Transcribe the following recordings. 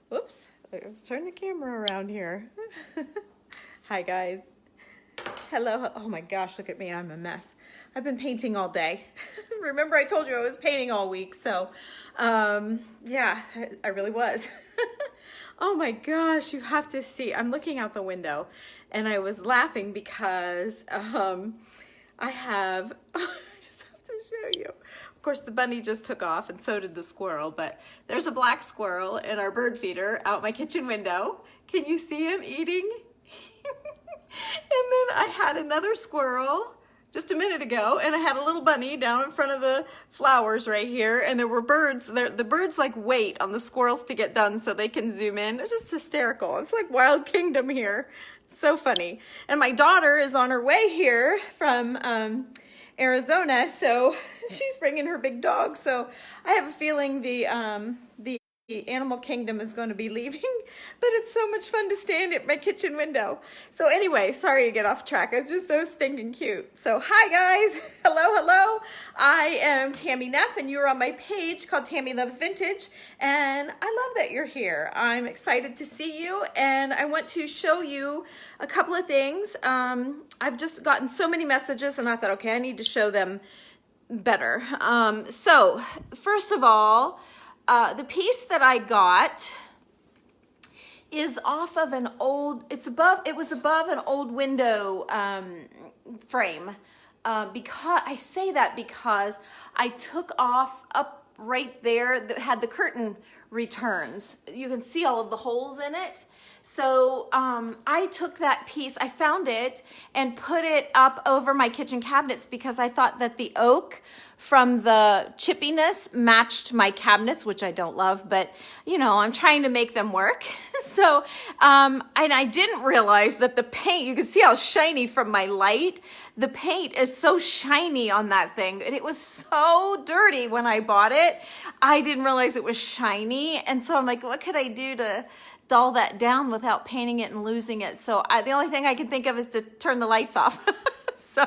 Whoops, turn the camera around here. Hi guys. Hello. Oh my gosh, look at me. I'm a mess. I've been painting all day. Remember I told you I was painting all week. So yeah, I really was. Oh my gosh, you have to see. I'm looking out the window and I was laughing because I have, I just have to show you. Of course, the bunny just took off and so did the squirrel, but there's a black squirrel in our bird feeder out my kitchen window. Can you see him eating? And then I had another squirrel just a minute ago, and I had a little bunny down in front of the flowers right here, and there were birds. The birds like wait on the squirrels to get done so they can zoom in. It's just hysterical. It's like Wild Kingdom here. So funny. And my daughter is on her way here from Arizona, so she's bringing her big dog. So I have a feeling the animal kingdom is going to be leaving, but it's so much fun to stand at my kitchen window. So anyway, sorry to get off track. It's just so stinking cute. So hi guys. Hello. I am Tammy Neff and you're on my page called Tammy Loves Vintage, and I love that you're here. I'm excited to see you, and I want to show you a couple of things. I've just gotten so many messages and I thought, okay, I need to show them better. So first of all, the piece that I got is off of an old, it was above an old window frame. Because I say that because I took off up right there that had the curtain returns. You can see all of the holes in it. So I took that piece, I found it and put it up over my kitchen cabinets because I thought that the oak from the chippiness matched my cabinets, which I don't love, but you know, I'm trying to make them work. So, and I didn't realize that the paint, you can see how shiny from my light. The paint is so shiny on that thing, and it was so dirty when I bought it. I didn't realize it was shiny, and so I'm like, what could I do to dull that down without painting it and losing it? So the only thing I can think of is to turn the lights off. So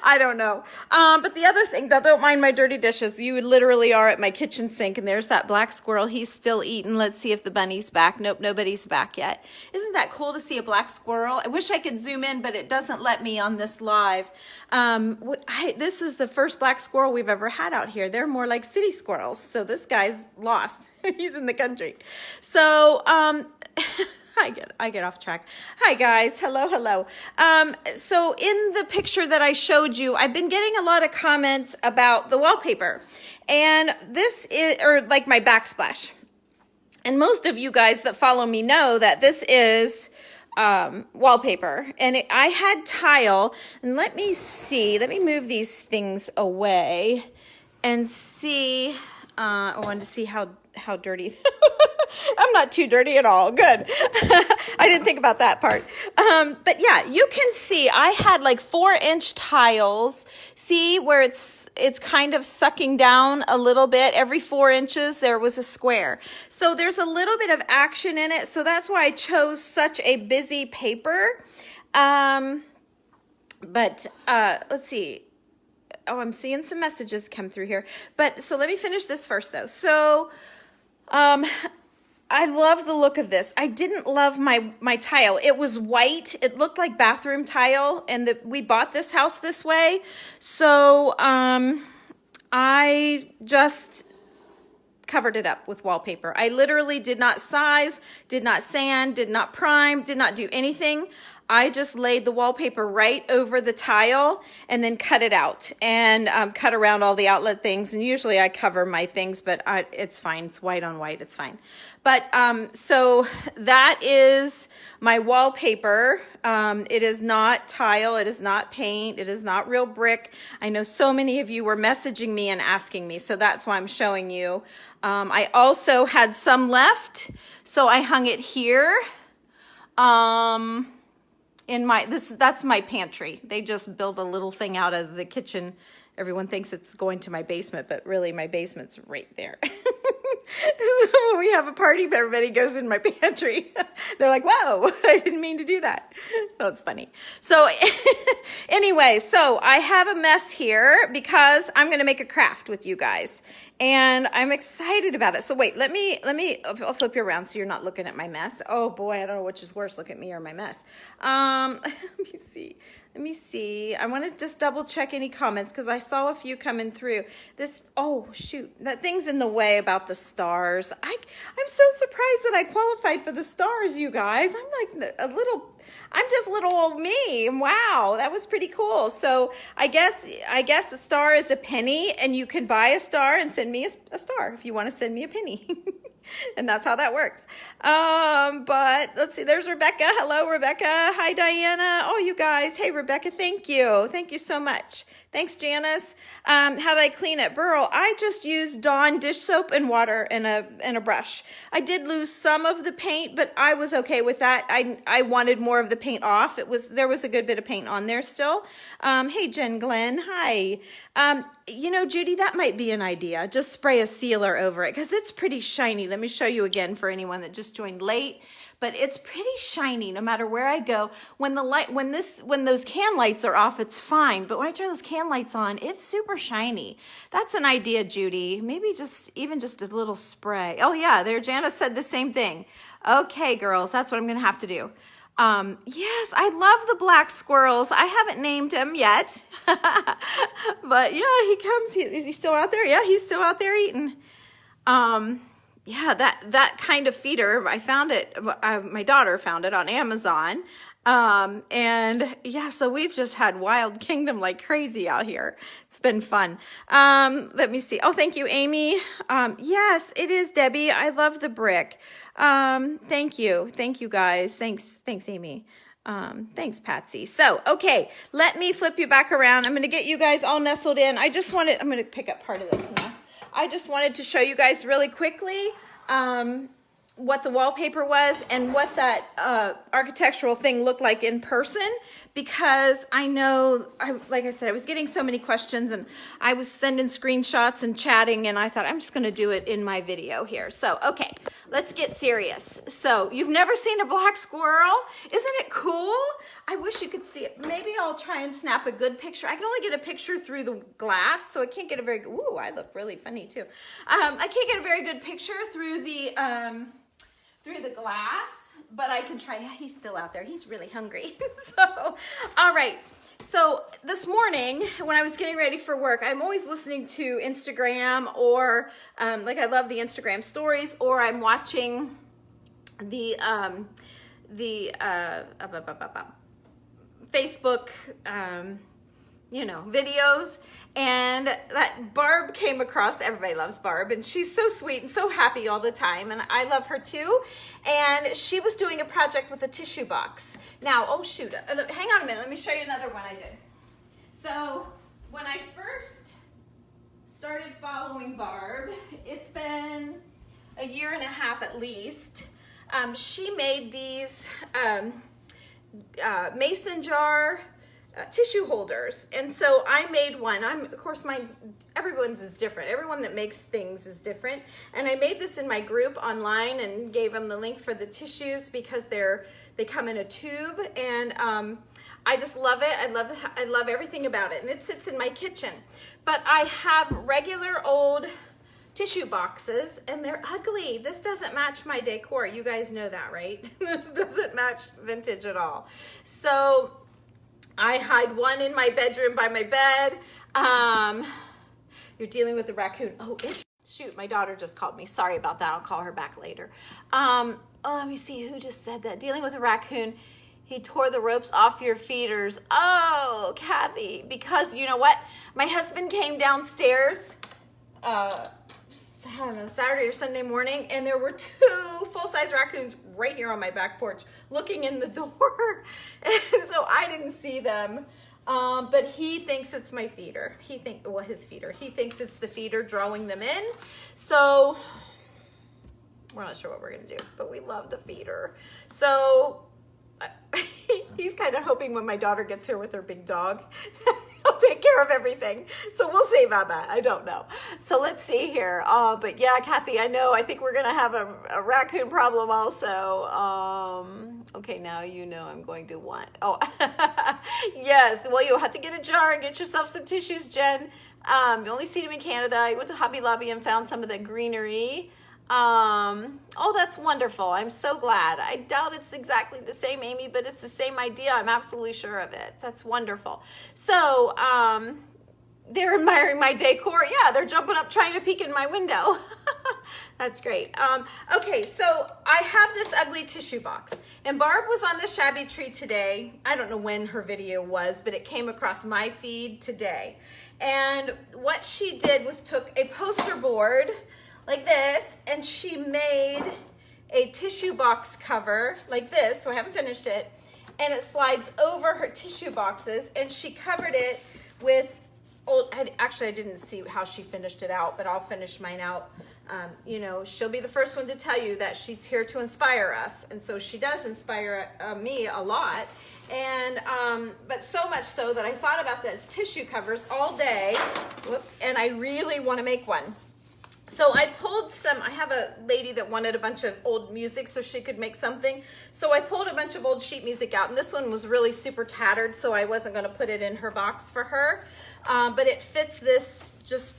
I don't know. But the other thing, don't mind my dirty dishes. You literally are at my kitchen sink, and there's that black squirrel. He's still eating. Let's see if the bunny's back. Nope, nobody's back yet. Isn't that cool to see a black squirrel? I wish I could zoom in, but it doesn't let me on this live. This is the first black squirrel we've ever had out here. They're more like city squirrels. So this guy's lost. He's in the country. So, I get off track. Hi guys, hello. So in the picture that I showed you, I've been getting a lot of comments about the wallpaper, and this is, or like my backsplash. And most of you guys that follow me know that this is wallpaper, and I had tile, and let me move these things away and see. I wanted to see how dirty. I'm not too dirty at all. Good. I didn't think about that part. But yeah, you can see I had like 4-inch tiles. See where it's kind of sucking down a little bit. Every 4 inches there was a square. So there's a little bit of action in it. So that's why I chose such a busy paper. But let's see. Oh, I'm seeing some messages come through here. But so let me finish this first though. So I love the look of this. I didn't love my tile. It was white. It looked like bathroom tile, and we bought this house this way. So I just covered it up with wallpaper. I literally did not size, did not sand, did not prime, did not do anything. I just laid the wallpaper right over the tile and then cut it out and cut around all the outlet things. And usually I cover my things, but it's fine. It's white on white. It's fine. But so that is my wallpaper. It is not tile. It is not paint. It is not real brick. I know so many of you were messaging me and asking me, so that's why I'm showing you. I also had some left, so I hung it here. That's my pantry. They just built a little thing out of the kitchen. Everyone thinks it's going to my basement, but really my basement's right there. When we have a party, everybody goes in my pantry. They're like, whoa, I didn't mean to do that. That's funny. So anyway, so I have a mess here because I'm going to make a craft with you guys. and I'm excited about it. So wait, I'll flip you around so you're not looking at my mess. Oh boy, I don't know which is worse, look at me or my mess. Let me see. I want to just double check any comments because I saw a few coming through. Oh shoot, that thing's in the way about the stars. I'm so surprised that I qualified for the stars, you guys. I'm just little old me. Wow, that was pretty cool. So I guess a star is a penny, and you can buy a star and send me a star if you want to send me a penny. And that's how that works. But let's see, there's Rebecca. Hello, Rebecca. Hi, Diana. Oh, you guys. Hey, Rebecca, thank you. Thank you so much. Thanks, Janice. How did I clean it? Burl, I just used Dawn dish soap and water and a brush. I did lose some of the paint, but I was okay with that. I wanted more of the paint off. There was a good bit of paint on there still. Hey, Jen Glenn. Hi. You know, Judy, that might be an idea. Just spray a sealer over it because it's pretty shiny. Let me show you again for anyone that just joined late. But it's pretty shiny no matter where I go. When those can lights are off, it's fine. But when I turn those can lights on, it's super shiny. That's an idea, Judy. Maybe even just a little spray. Oh yeah, there Janice said the same thing. Okay, girls, that's what I'm gonna have to do. Yes, I love the black squirrels. I haven't named him yet. But yeah, he comes. Is he still out there? Yeah, he's still out there eating. Yeah, that kind of feeder, I found it, my daughter found it on Amazon. And yeah, so we've just had Wild Kingdom like crazy out here. It's been fun. Let me see. Oh, thank you, Amy. Yes, it is, Debbie. I love the brick. Thank you. Thank you, guys. Thanks, Amy. Thanks, Patsy. So, okay, let me flip you back around. I'm going to get you guys all nestled in. I'm going to pick up part of this mess. I just wanted to show you guys really quickly what the wallpaper was and what that architectural thing looked like in person, because I know, like I said, I was getting so many questions and I was sending screenshots and chatting, and I thought I'm just going to do it in my video here. So, okay, let's get serious. So, you've never seen a black squirrel? Isn't it cool? I wish you could see it. Maybe I'll try and snap a good picture. I can only get a picture through the glass, so I can't get a very good, ooh, I look really funny too. I can't get a very good picture through the glass, but I can try. Yeah, he's still out there. He's really hungry. So, all right. So this morning when I was getting ready for work, I'm always listening to Instagram, or like I love the Instagram stories, or I'm watching the Facebook, videos, and that Barb came across. Everybody loves Barb, and she's so sweet and so happy all the time, and I love her too. And she was doing a project with a tissue box. Now, oh shoot, hang on a minute, let me show you another one I did. So when I first started following Barb, it's been a year and a half at least. She made these mason jar tissue holders, and so I made one. Of course, everyone's is different. Everyone that makes things is different, and I made this in my group online and gave them the link for the tissues because they come in a tube, and I just love it. I love everything about it, and it sits in my kitchen. But I have regular old tissue boxes, and they're ugly. This doesn't match my decor. You guys know that, right? This doesn't match vintage at all. So I hide one in my bedroom by my bed. You're dealing with the raccoon. Oh, shoot, my daughter just called me. Sorry about that. I'll call her back later. Oh, let me see who just said that. Dealing with a raccoon. He tore the ropes off your feeders. Oh, Kathy, because you know what? My husband came downstairs, I don't know, Saturday or Sunday morning, and there were 2 full-size raccoons right here on my back porch looking in the door. And so I didn't see them, but he thinks it's my feeder. His feeder. He thinks it's the feeder drawing them in. So we're not sure what we're gonna do, but we love the feeder. So he's kind of hoping when my daughter gets here with her big dog, I'll take care of everything. So we'll see about that. I don't know. So let's see here. But yeah, Kathy, I think we're going to have a raccoon problem also. Okay, now you know I'm going to want, yes, well, you'll have to get a jar and get yourself some tissues, Jen. You only see them in Canada. I went to Hobby Lobby and found some of the greenery. Oh, that's wonderful. I'm so glad. I doubt it's exactly the same, Amy, but it's the same idea. I'm absolutely sure of it. That's wonderful. So, they're admiring my decor. Yeah, they're jumping up trying to peek in my window. That's great. Okay, so I have this ugly tissue box. And Barb was on the shabby tree today. I don't know when her video was, but it came across my feed today. And what she did was took a poster board like this, and she made a tissue box cover like this, so I haven't finished it, and it slides over her tissue boxes, and she covered it with old, actually I didn't see how she finished it out, but I'll finish mine out. You know, she'll be the first one to tell you that she's here to inspire us, and so she does inspire me a lot. And but so much so that I thought about those tissue covers all day, whoops, and I really want to make one. So I pulled some, I have a lady that wanted a bunch of old music so she could make something. So I pulled a bunch of old sheet music out, and this one was really super tattered, so I wasn't gonna put it in her box for her. But it fits this just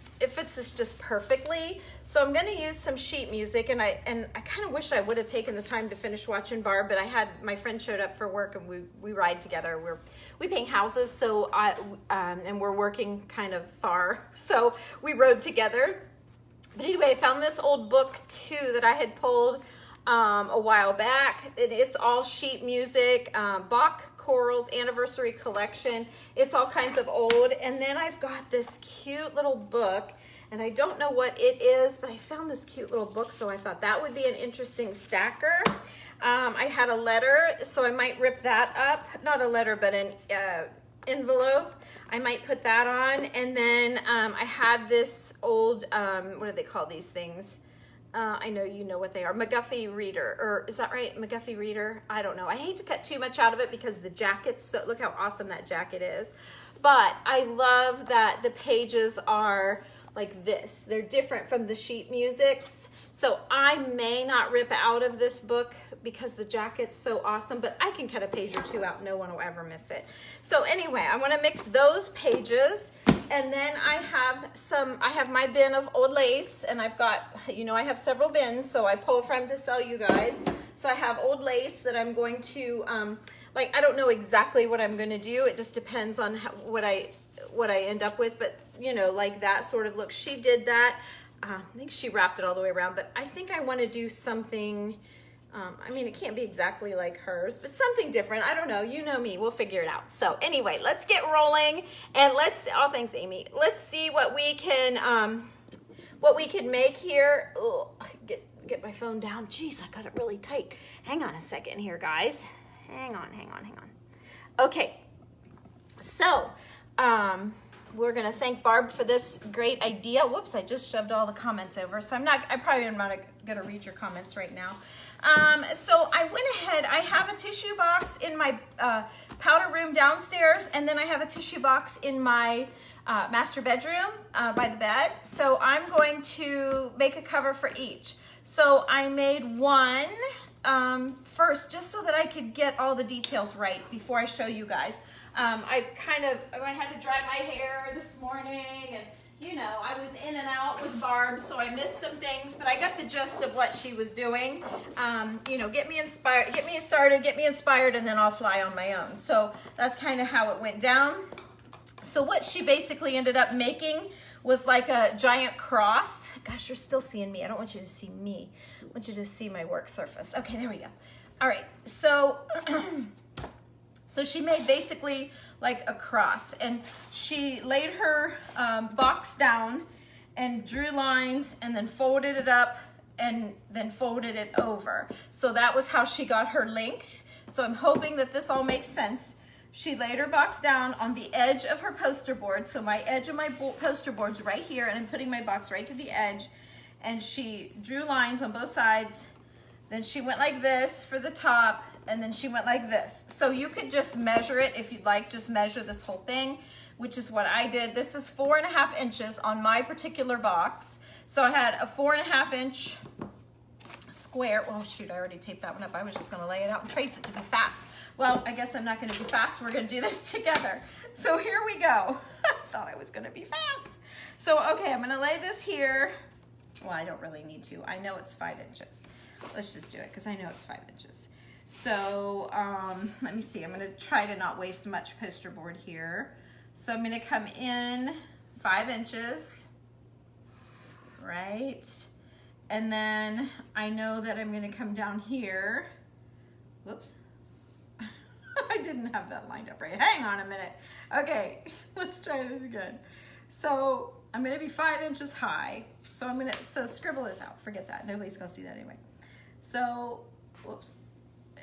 perfectly. So I'm gonna use some sheet music, and I kind of wish I would have taken the time to finish watching Barb, but my friend showed up for work, and we ride together. We paint houses, so and we're working kind of far, so we rode together. But anyway, I found this old book too that I had pulled a while back. It's all sheet music, Bach Chorals Anniversary Collection. It's all kinds of old. And then I've got this cute little book, and I don't know what it is, but I found this cute little book, so I thought that would be an interesting stacker. I had a letter, so I might rip that up. Not a letter, but an envelope. I might put that on. And then I had this old, what do they call these things? I know you know what they are. McGuffey reader, or is that right? McGuffey reader? I don't know. I hate to cut too much out of it because the jacket's so, look how awesome that jacket is. But I love that the pages are like this. They're different from the sheet musics. So I may not rip out of this book because the jacket's so awesome, but I can cut a page or two out. No one will ever miss it. So anyway, I want to mix those pages. And then I have my bin of old lace, and I've got, you know, I have several bins, so I pull from to sell you guys. So I have old lace that I'm going to, like, I don't know exactly what I'm going to do. It just depends on what I end up with, but you know, like that sort of look. She did that. I think she wrapped it all the way around, but I think I want to do something, I mean, it can't be exactly like hers, but something different. I don't know. You know me. We'll figure it out. So anyway, let's get rolling, and oh, thanks, Amy. Let's see what we can make here. Oh, get my phone down. Jeez, I got it really tight. Hang on a second here, guys. Hang on. Okay. So, we're gonna thank Barb for this great idea. Whoops, I just shoved all the comments over, so I probably am not gonna read your comments right now. So I went ahead, I have a tissue box in my powder room downstairs, and then I have a tissue box in my master bedroom by the bed. So I'm going to make a cover for each. So I made one first, just so that I could get all the details right before I show you guys. I had to dry my hair this morning, and you know, I was in and out with Barbs, so I missed some things, but I got the gist of what she was doing. You know, get me inspired, get me inspired, and then I'll fly on my own. So that's kind of how it went down. So what she basically ended up making was like a giant cross. Gosh, you're still seeing me. I don't want you to see me. I want you to see my work surface. Okay, there we go. All right, so so she made basically like a cross, and she laid her box down and drew lines and then folded it up and then folded it over. So that was how she got her length. So I'm hoping that this all makes sense. She laid her box down on the edge of her poster board. So my edge of my poster board's right here, and I'm putting my box right to the edge, and she drew lines on both sides. Then she went like this for the top, and then she went like this. So you could just measure it if you'd like, just measure this whole thing, which is what I did. This is 4.5 inches on my particular box. So I had a 4.5 inch square. Oh shoot, I already taped that one up. I was just gonna lay it out and trace it to be fast. Well, I guess I'm not gonna be fast. We're gonna do this together. So here we go. I thought I was gonna be fast. So, okay, I'm gonna lay this here. Well, I don't really need to. I know it's 5 inches. Let's just do it because I know it's 5 inches. So let me see. I'm gonna try to not waste much poster board here. So I'm gonna come in 5 inches, right? And then I know that I'm gonna come down here. Whoops. I didn't have that lined up right. Hang on a minute. Okay, let's try this again. So I'm gonna be 5 inches high. So so scribble this out. Forget that. Nobody's gonna see that anyway. So, whoops.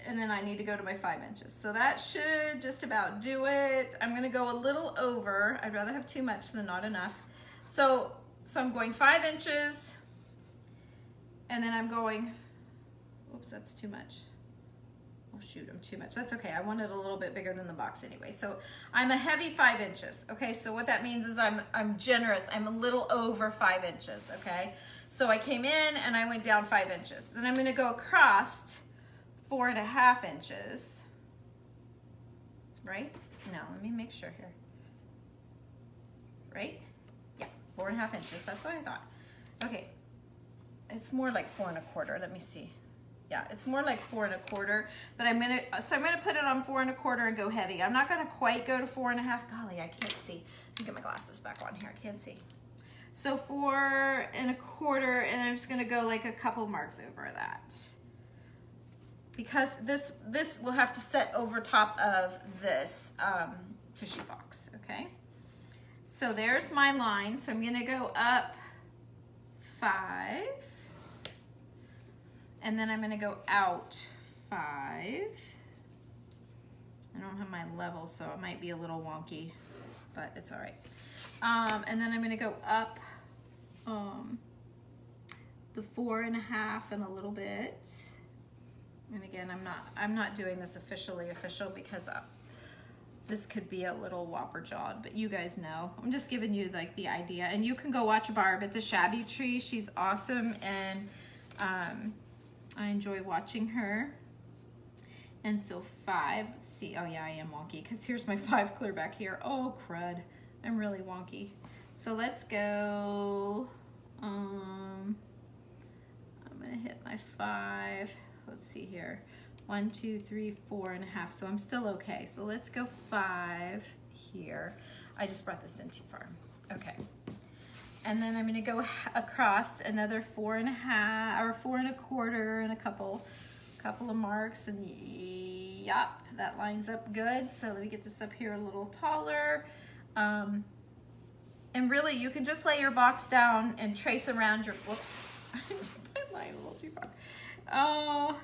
And then I need to go to my 5 inches. So that should just about do it. I'm gonna go a little over. I'd rather have too much than not enough. So I'm going 5 inches, and then I'm going, oops, that's too much. Oh shoot, I'm too much. That's okay. I want it a little bit bigger than the box anyway. So I'm a heavy 5 inches. Okay, so what that means is I'm generous. I'm a little over 5 inches. Okay, so I came in and I went down 5 inches. Then I'm going to go across 4.5 inches. Right? No, let me make sure here. Right? Yeah, 4.5 inches. That's what I thought. Okay, it's more like 4 1/4. Let me see. Yeah, it's more like 4 1/4, but I'm gonna put it on 4 1/4 and go heavy. I'm not gonna quite go to 4.5. Golly, I can't see. Let me get my glasses back on here. I can't see. So 4 1/4, and I'm just gonna go like a couple marks over that, because this will have to set over top of this tissue box. Okay. So there's my line. So I'm gonna go up 5. And then I'm gonna go out 5. I don't have my level, so it might be a little wonky, but it's all right. And then I'm gonna go up the 4.5 and a little bit. And again, I'm not doing this official because this could be a little whopper jawed, but you guys know. I'm just giving you like the idea, and you can go watch Barb at the Shabby Tree. She's awesome, and I enjoy watching her. And so 5, let's see, oh yeah, I am wonky, because here's my 5 clear back here. Oh crud, I'm really wonky. So let's go, I'm gonna hit my 5, let's see here, 1, 2, 3, 4.5, so I'm still okay. So let's go 5 here. I just brought this in too far, okay. And then I'm gonna go across another 4.5 or 4 1/4 and a couple of marks, and yup, that lines up good. So let me get this up here a little taller. And really, you can just lay your box down and trace around your, whoops, I did my line a little too far. Oh,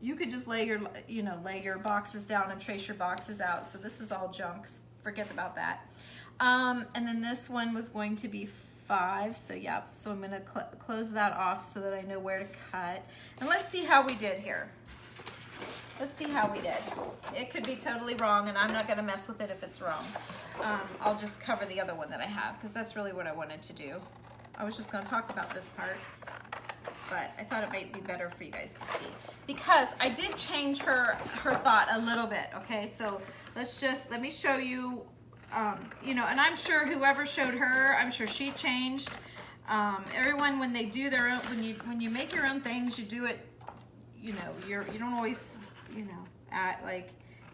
you could just lay your boxes down and trace your boxes out. So this is all junk, forget about that. And then this one was going to be 5, so yep, so I'm gonna close that off so that I know where to cut. And let's see how we did here. Let's see how we did. It could be totally wrong, and I'm not gonna mess with it if it's wrong. I'll just cover the other one that I have, because that's really what I wanted to do. I was just gonna talk about this part, but I thought it might be better for you guys to see, because I did change her thought a little bit. Okay, so let me show you. You know, and I'm sure whoever showed her, I'm sure she changed. Everyone, when they do their own, when you make your own things, you do it. You know, you don't always, you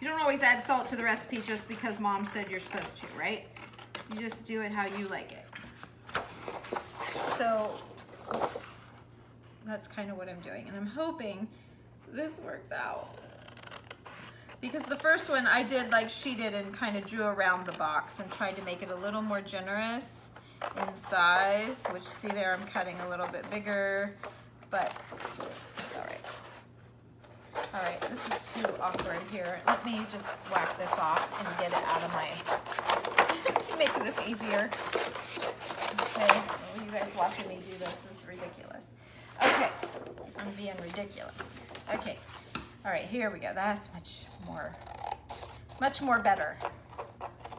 don't always add salt to the recipe just because mom said you're supposed to, right? You just do it how you like it. So that's kind of what I'm doing, and I'm hoping this works out. Because the first one I did like she did and kind of drew around the box and tried to make it a little more generous in size, which see there I'm cutting a little bit bigger, but it's all right. All right, this is too awkward here. Let me just whack this off and get it out of my, make this easier. Okay, you guys watching me do this is ridiculous. Okay, I'm being ridiculous. Okay. All right, here we go. That's much more better.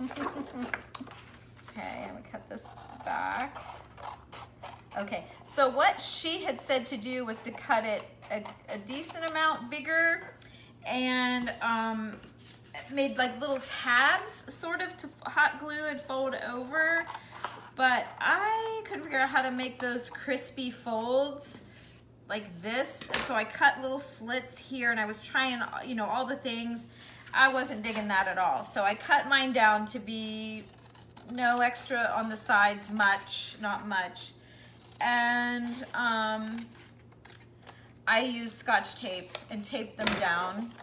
Okay, I'm gonna cut this back. Okay, so what she had said to do was to cut it a decent amount bigger, and made like little tabs sort of to hot glue and fold over. but I couldn't figure out how to make those crispy folds like this. And so I cut little slits here, and I was trying, you know, all the things. I wasn't digging that at all. So I cut mine down to be no extra on the sides, not much. And I used Scotch tape and taped them down.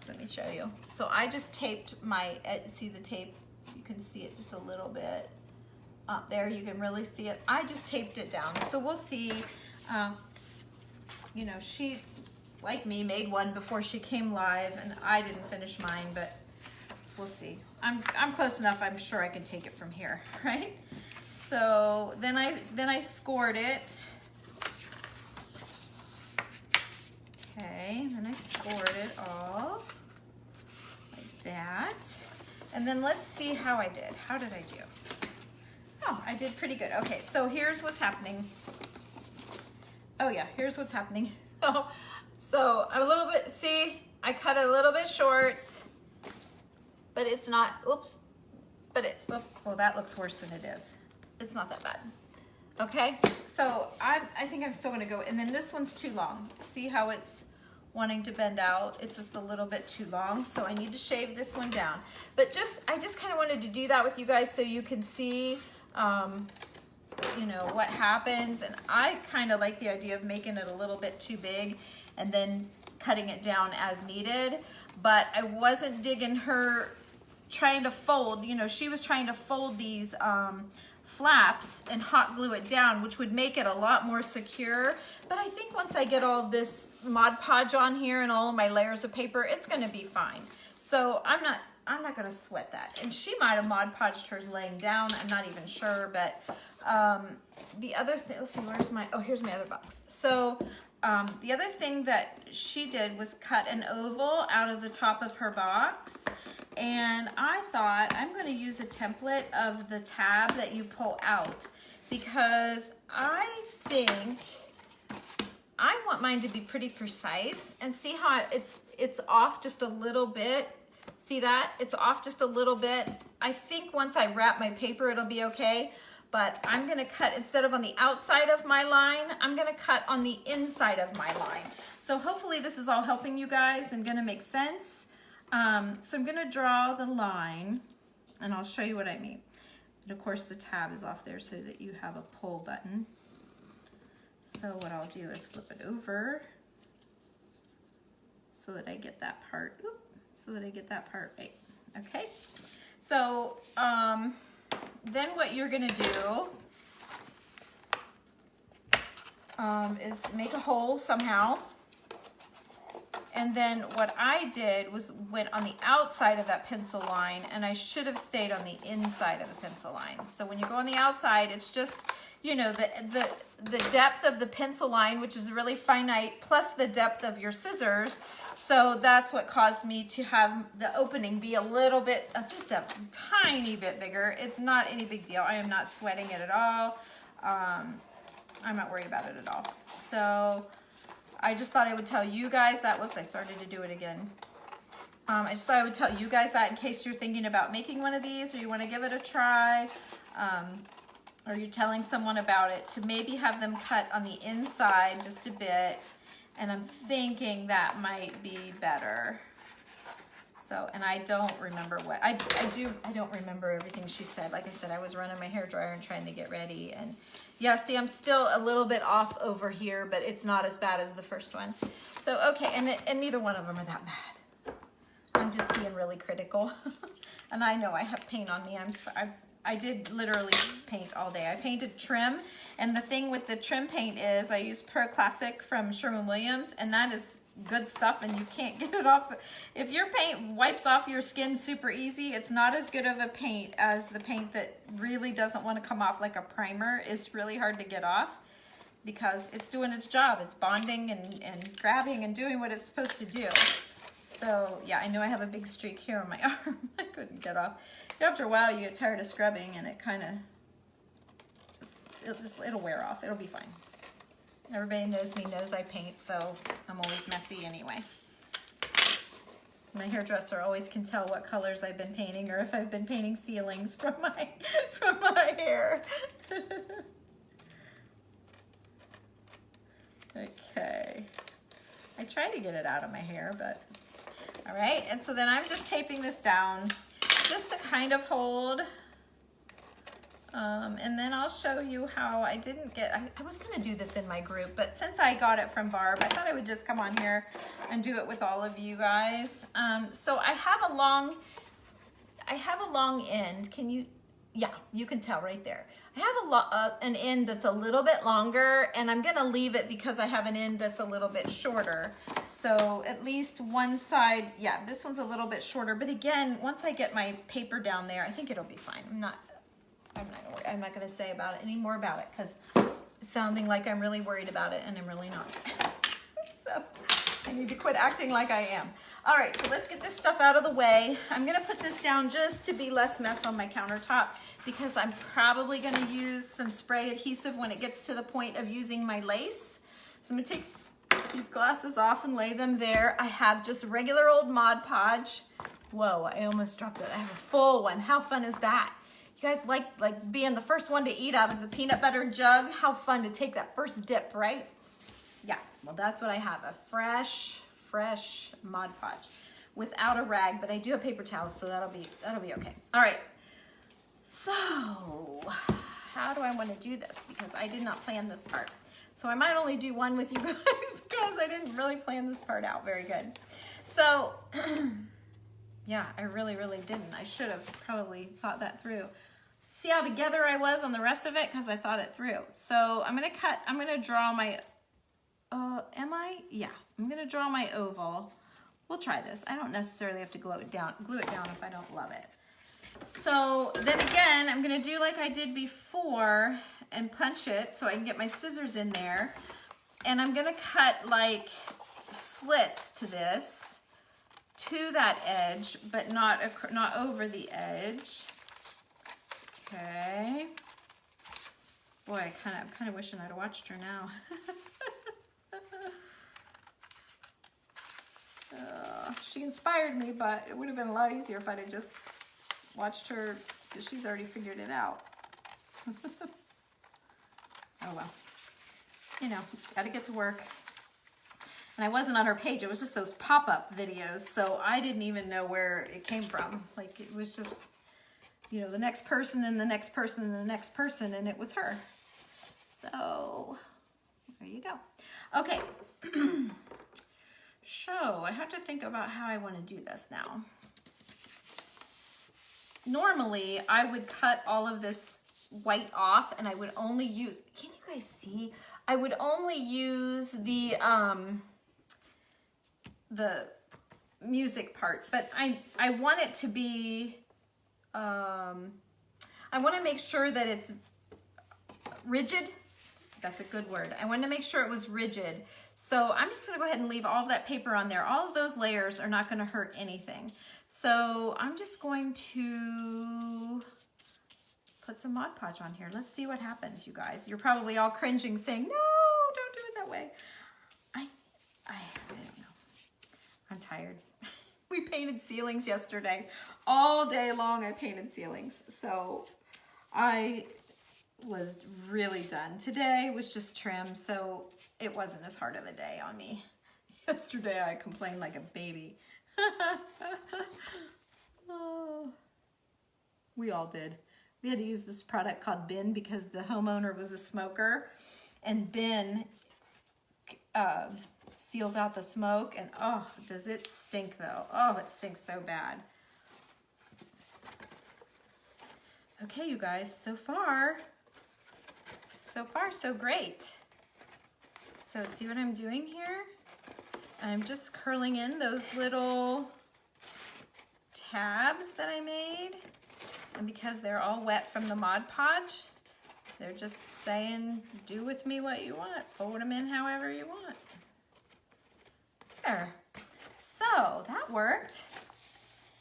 So let me show you. So I just taped my, see the tape? You can see it just a little bit up there. You can really see it. I just taped it down. So we'll see. You know, she, like me, made one before she came live, and I didn't finish mine, but we'll see. I'm close enough. I'm sure I can take it from here, right? So then I scored it. Okay, then I scored it all like that. And then let's see how I did. How did I do? Oh, I did pretty good. Okay, so here's what's happening. Oh yeah, here's what's happening. So I'm a little bit, see, I cut it a little bit short, but it's not, oops, but it, well, that looks worse than it is. It's not that bad. Okay, so I think I'm still gonna go, and then this one's too long. See how it's wanting to bend out? It's just a little bit too long, so I need to shave this one down. But I just kind of wanted to do that with you guys so you can see, you know, what happens. And I kind of like the idea of making it a little bit too big and then cutting it down as needed. But I wasn't digging her trying to fold, you know, she was trying to fold these flaps and hot glue it down, which would make it a lot more secure. But I think once I get all this Mod Podge on here and all of my layers of paper, it's gonna be fine. So I'm not gonna sweat that. And she might have Mod Podged hers laying down, I'm not even sure, but the other thing, let's see, where's my, oh, here's my other box. So the other thing that she did was cut an oval out of the top of her box. And I thought I'm going to use a template of the tab that you pull out, because I think I want mine to be pretty precise. And see how it's off just a little bit. See that? It's off just a little bit. I think once I wrap my paper, it'll be okay. But I'm gonna cut, instead of on the outside of my line, I'm gonna cut on the inside of my line. So hopefully this is all helping you guys and gonna make sense. So I'm gonna draw the line, and I'll show you what I mean. And of course the tab is off there so that you have a pull button. So what I'll do is flip it over so that I get that part, right, okay? So, then what you're gonna do is make a hole somehow. And then what I did was went on the outside of that pencil line, and I should have stayed on the inside of the pencil line. So when you go on the outside, it's just, you know, the depth of the pencil line, which is really finite, plus the depth of your scissors. So that's what caused me to have the opening be a little bit, just a tiny bit bigger. It's not any big deal. I am not sweating it at all. I'm not worried about it at all. So I just thought I would tell you guys that. Whoops, I started to do it again. I just thought I would tell you guys that in case you're thinking about making one of these, or you want to give it a try, or you're telling someone about it, to maybe have them cut on the inside just a bit. And I'm thinking that might be better. So, and I don't remember what, I don't remember everything she said. Like I said, I was running my hairdryer and trying to get ready. And yeah, see, I'm still a little bit off over here, but it's not as bad as the first one. So, okay, and neither one of them are that bad. I'm just being really critical. And I know I have paint on me. I did literally paint all day. I painted trim, and the thing with the trim paint is I used Pro Classic from Sherwin-Williams, and that is good stuff, and you can't get it off. If your paint wipes off your skin super easy, it's not as good of a paint as the paint that really doesn't want to come off, like a primer. It's really hard to get off because it's doing its job. It's bonding and grabbing and doing what it's supposed to do. So yeah, I know I have a big streak here on my arm. I couldn't get off. After a while, you get tired of scrubbing, and it kind of it'll wear off. It'll be fine. Everybody knows me, knows I paint, so I'm always messy anyway. My hairdresser always can tell what colors I've been painting or if I've been painting ceilings from my hair. Okay. I try to get it out of my hair, but all right. And so then I'm just taping this down just to kind of hold. And then I'll show you how I didn't get, I was gonna do this in my group, but since I got it from Barb, I thought I would just come on here and do it with all of you guys. So I have a long end. Can you, yeah, you can tell right there. I have an end that's a little bit longer, and I'm gonna leave it because I have an end that's a little bit shorter. So at least one side, yeah, this one's a little bit shorter, but again, once I get my paper down there, I think it'll be fine. I'm not gonna say about it any more about it because it's sounding like I'm really worried about it and I'm really not. So I need to quit acting like I am. All right, so let's get this stuff out of the way. I'm gonna put this down just to be less mess on my countertop because I'm probably gonna use some spray adhesive when it gets to the point of using my lace. So I'm gonna take these glasses off and lay them there. I have just regular old Mod Podge. Whoa, I almost dropped it. I have a full one. How fun is that? You guys like being the first one to eat out of the peanut butter jug? How fun to take that first dip, right? Yeah, well that's what I have, a fresh Mod Podge without a rag, but I do have paper towels, so that'll be okay. All right, so how do I want to do this? Because I did not plan this part. So I might only do one with you guys because I didn't really plan this part out very good. So yeah, I really didn't. I should have probably thought that through. See how together I was on the rest of it? Because I thought it through. So I'm gonna draw my, yeah, I'm gonna draw my oval. We'll try this. I don't necessarily have to glue it down if I don't love it. So then again, I'm gonna do like I did before and punch it so I can get my scissors in there. And I'm gonna cut like slits to this, to that edge, but not over the edge. Okay. Boy, I'm kind of wishing I'd watched her now. She inspired me, but it would have been a lot easier if I'd have just watched her, because she's already figured it out. Oh well. You know, gotta get to work. And I wasn't on her page, it was just those pop-up videos, so I didn't even know where it came from. Like, it was just, you know, the next person and the next person and the next person, and it was her. So, there you go. Okay. So, I have to think about how I want to do this now. Normally, I would cut all of this white off, and I would only use, can you guys see? I would only use the music part, but I want it to be, I want to make sure that it's rigid. That's a good word. I wanted to make sure it was rigid. So I'm just going to go ahead and leave all of that paper on there. All of those layers are not going to hurt anything. So I'm just going to put some Mod Podge on here. Let's see what happens, you guys. You're probably all cringing saying, no, don't do it that way. I don't know. I'm tired. We painted ceilings yesterday. All day long I painted ceilings. So I was really done. Today was just trim, so it wasn't as hard of a day on me. Yesterday I complained like a baby. Oh, we all did. We had to use this product called Bin because the homeowner was a smoker, and Bin seals out the smoke, and oh, does it stink though. Oh, it stinks so bad. Okay, you guys, so far so great. So see what I'm doing here? I'm just curling in those little tabs that I made. And because they're all wet from the Mod Podge, they're just saying, do with me what you want. Fold them in however you want. There. So that worked.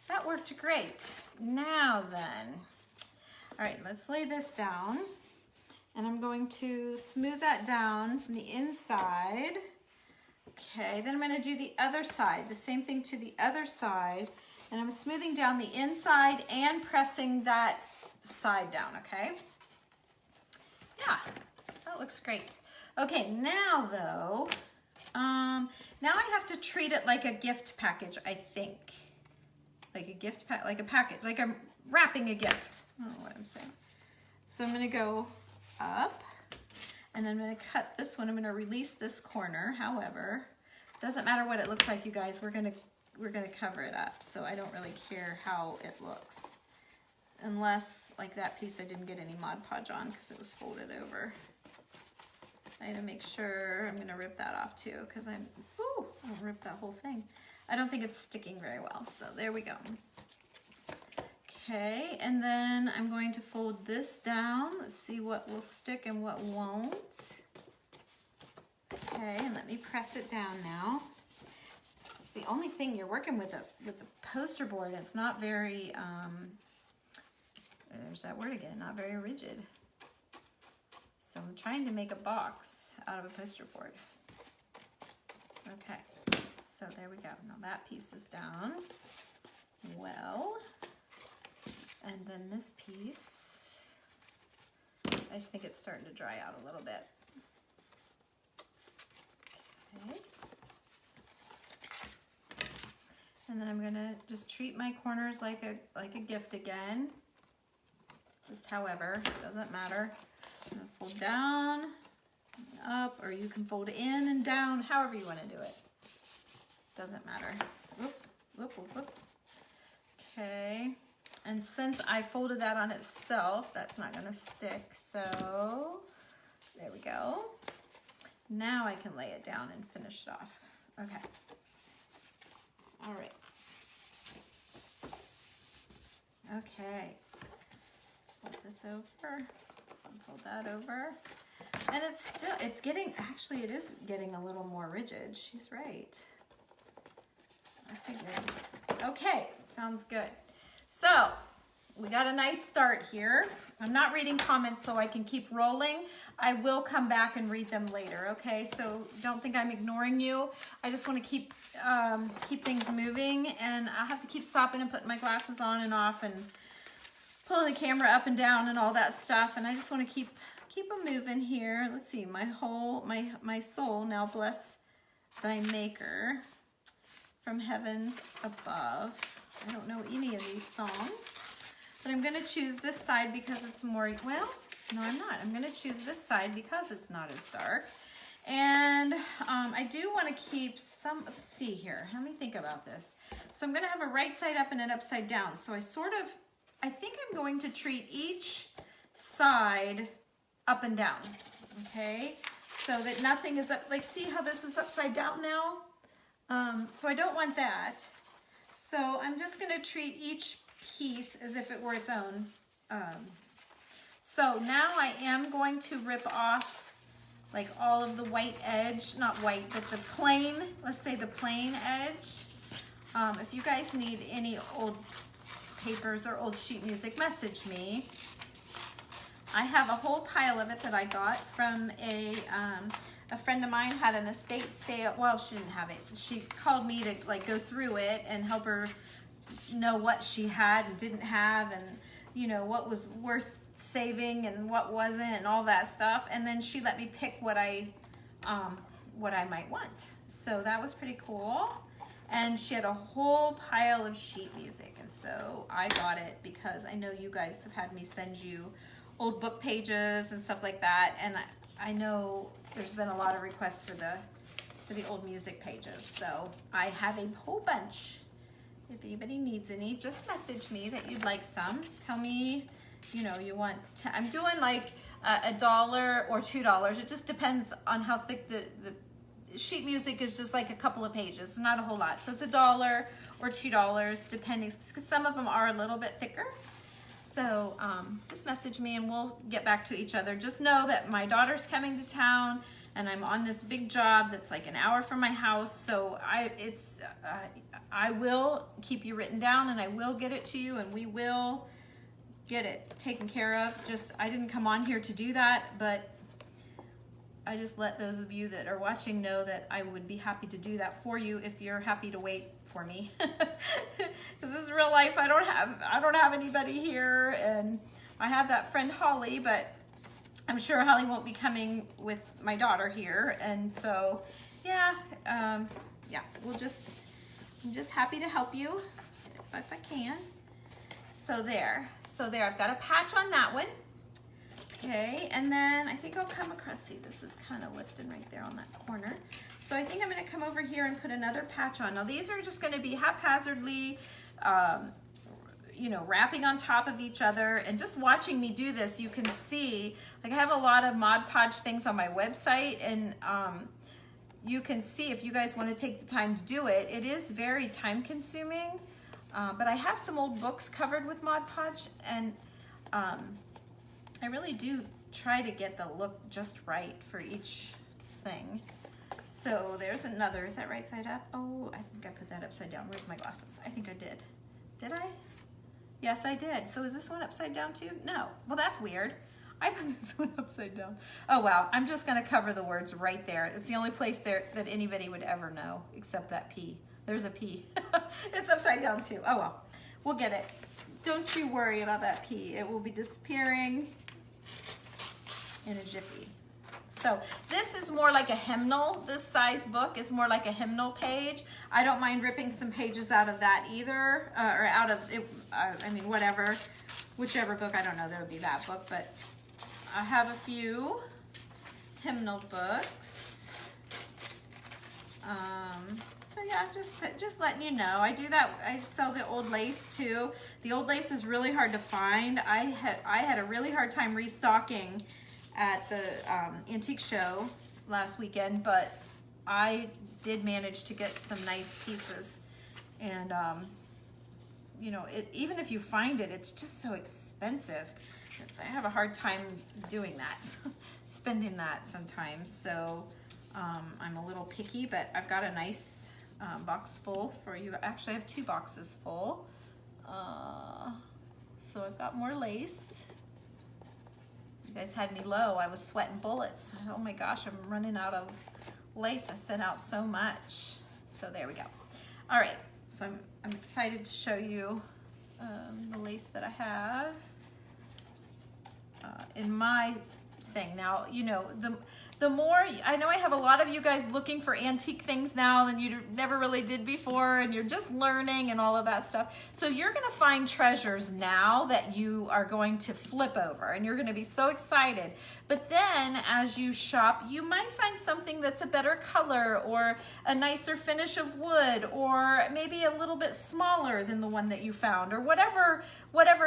That worked great. Now then, all right, let's lay this down. And I'm going to smooth that down from the inside, Okay, then I'm going to do the other side, the same thing to the other side, and I'm smoothing down the inside and pressing that side down, okay? Yeah, that looks great. Okay, now though, now I have to treat it like a gift package, I think. Like a gift pack, like a package, like I'm wrapping a gift. I don't know what I'm saying. So I'm gonna go up, and I'm gonna cut this one. I'm gonna release this corner. However, doesn't matter what it looks like, you guys. We're gonna cover it up. So I don't really care how it looks, unless like that piece I didn't get any Mod Podge on because it was folded over. I had to make sure. I'm gonna rip that off too because I'll rip that whole thing. I don't think it's sticking very well. So there we go. Okay, and then I'm going to fold this down. Let's see what will stick and what won't. Okay, and let me press it down now. It's the only thing you're working with the poster board. It's not very, there's that word again, not very rigid. So I'm trying to make a box out of a poster board. Okay, so there we go. Now that piece is down well. And then this piece, I just think it's starting to dry out a little bit. Okay. And then I'm gonna just treat my corners like a gift again. Just however, doesn't matter. I'm gonna fold down, up, or you can fold in and down, however you wanna do it. Doesn't matter. Whoop, whoop, whoop, whoop. Okay. And since I folded that on itself, that's not gonna stick, so there we go. Now I can lay it down and finish it off. Okay. All right. Okay. Fold this over, fold that over. And actually it is getting a little more rigid. She's right. I figured. Okay, sounds good. So we got a nice start here. I'm not reading comments so I can keep rolling. I will come back and read them later, okay? So don't think I'm ignoring you. I just want to keep things moving, and I'll have to keep stopping and putting my glasses on and off and pulling the camera up and down and all that stuff. And I just want to keep them moving here. Let's see, my soul now bless thy maker from heavens above. I don't know any of these songs, but I'm gonna choose this side because it's more, well, no, I'm not. I'm gonna choose this side because it's not as dark. And I do wanna keep some, let's see here, let me think about this. So I'm gonna have a right side up and an upside down. So I think I'm going to treat each side up and down, okay? So that nothing is up, like see how this is upside down now? So I don't want that. So I'm just going to treat each piece as if it were its own. So now I am going to rip off like all of the white edge, not white, but the plain, let's say the plain edge. If you guys need any old papers or old sheet music, message me. I have a whole pile of it that I got from a friend of mine had an estate sale. Well, she didn't have it. She called me to like go through it and help her know what she had and didn't have, and you know what was worth saving and what wasn't, and all that stuff. And then she let me pick what I might want. So that was pretty cool. And she had a whole pile of sheet music, and so I got it because I know you guys have had me send you old book pages and stuff like that, and I know there's been a lot of requests for the old music pages, so I have a whole bunch. If anybody needs any, just message me that you'd like some. Tell me, you know, you want to, I'm doing like $1 or $2. It just depends on how thick the sheet music is. Just like a couple of pages, not a whole lot. So it's $1 or $2 depending, because some of them are a little bit thicker. So just message me and we'll get back to each other. Just know that my daughter's coming to town and I'm on this big job that's like an hour from my house. So I will keep you written down and I will get it to you, and we will get it taken care of. Just, I didn't come on here to do that, but just let those of you that are watching know that I would be happy to do that for you if you're happy to wait for me. Because this is real life. I don't have anybody here, and I have that friend Holly, but I'm sure Holly won't be coming with my daughter here, and so yeah, yeah, I'm just happy to help you if I can. So there, I've got a patch on that one. Okay, and then I think I'll come across, see, this is kind of lifting right there on that corner. So I think I'm gonna come over here and put another patch on. Now these are just gonna be haphazardly, you know, wrapping on top of each other. And just watching me do this, you can see, like I have a lot of Mod Podge things on my website, and you can see if you guys wanna take the time to do it, it is very time consuming. But I have some old books covered with Mod Podge, and I really do try to get the look just right for each thing. So there's another, is that right side up? Oh, I think I put that upside down. Where's my glasses? I think I did. Did I? Yes, I did. So is this one upside down too? No. Well, that's weird. I put this one upside down. Oh, wow. I'm just going to cover the words right there. It's the only place there that anybody would ever know, except that P. There's a P. It's upside down too. Oh, well. We'll get it. Don't you worry about that P. It will be disappearing in a jiffy. So this is more like a hymnal. This size book is more like a hymnal page. I don't mind ripping some pages out of that either, or out of it. I mean, whatever, whichever book. I don't know. There would be that book, but I have a few hymnal books. So yeah, just letting you know. I do that. I sell the old lace too. The old lace is really hard to find. I had a really hard time restocking at the antique show last weekend, but I did manage to get some nice pieces. And you know, even if you find it, it's just so expensive. I have a hard time doing that, spending that sometimes. So I'm a little picky, but I've got a nice box full for you. Actually, I have 2 boxes full. So I've got more lace. You guys had me low. I was sweating bullets. Oh my gosh, I'm running out of lace. I sent out so much. So there we go. All right, so I'm excited to show you the lace that I have in my thing. Now, you know, the more, I know I have a lot of you guys looking for antique things now than you never really did before, and you're just learning and all of that stuff. So you're gonna find treasures now that you are going to flip over, and you're gonna be so excited. But then as you shop, you might find something that's a better color, or a nicer finish of wood, or maybe a little bit smaller than the one that you found, or whatever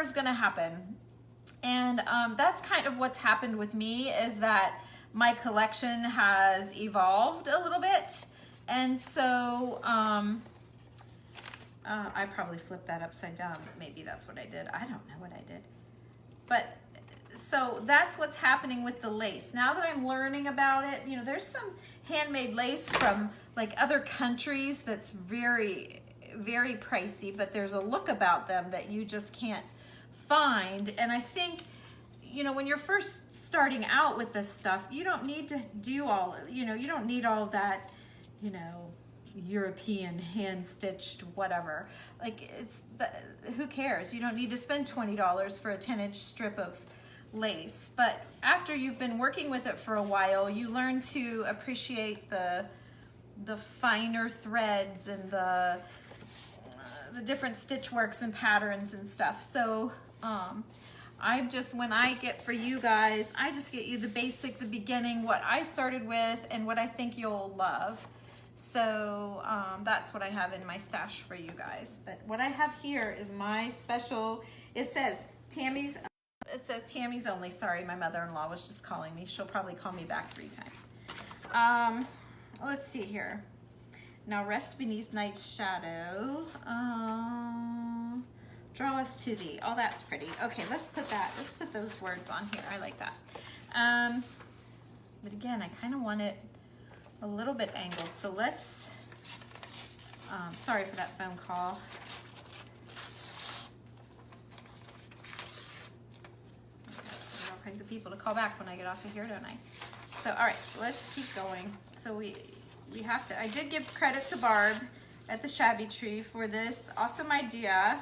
is gonna happen. And that's kind of what's happened with me, is that my collection has evolved a little bit. And so I probably flipped that upside down. Maybe that's what I did. I don't know what I did. But so that's what's happening with the lace. Now that I'm learning about it, you know, there's some handmade lace from like other countries that's very, very pricey, but there's a look about them that you just can't find. And I think, you know, when you're first starting out with this stuff, you don't need to do all, you know, you don't need all that, you know, European hand-stitched whatever. Like, who cares? You don't need to spend $20 for a 10-inch strip of lace. But after you've been working with it for a while, you learn to appreciate the finer threads and the different stitch works and patterns and stuff. So when I get for you guys, I just get you the basic, the beginning, what I started with, and what I think you'll love. So that's what I have in my stash for you guys. But what I have here is my special, it says Tammy's only. Sorry, my mother-in-law was just calling me. She'll probably call me back 3 times. Let's see here. Now, rest beneath night's shadow. Draw us to thee. Oh, that's pretty. Okay, let's put those words on here. I like that. But again, I kind of want it a little bit angled. So let's, sorry for that phone call. There are all kinds of people to call back when I get off of here, don't I? So, all right, let's keep going. So we have to, I did give credit to Barb at the Shabby Tree for this awesome idea.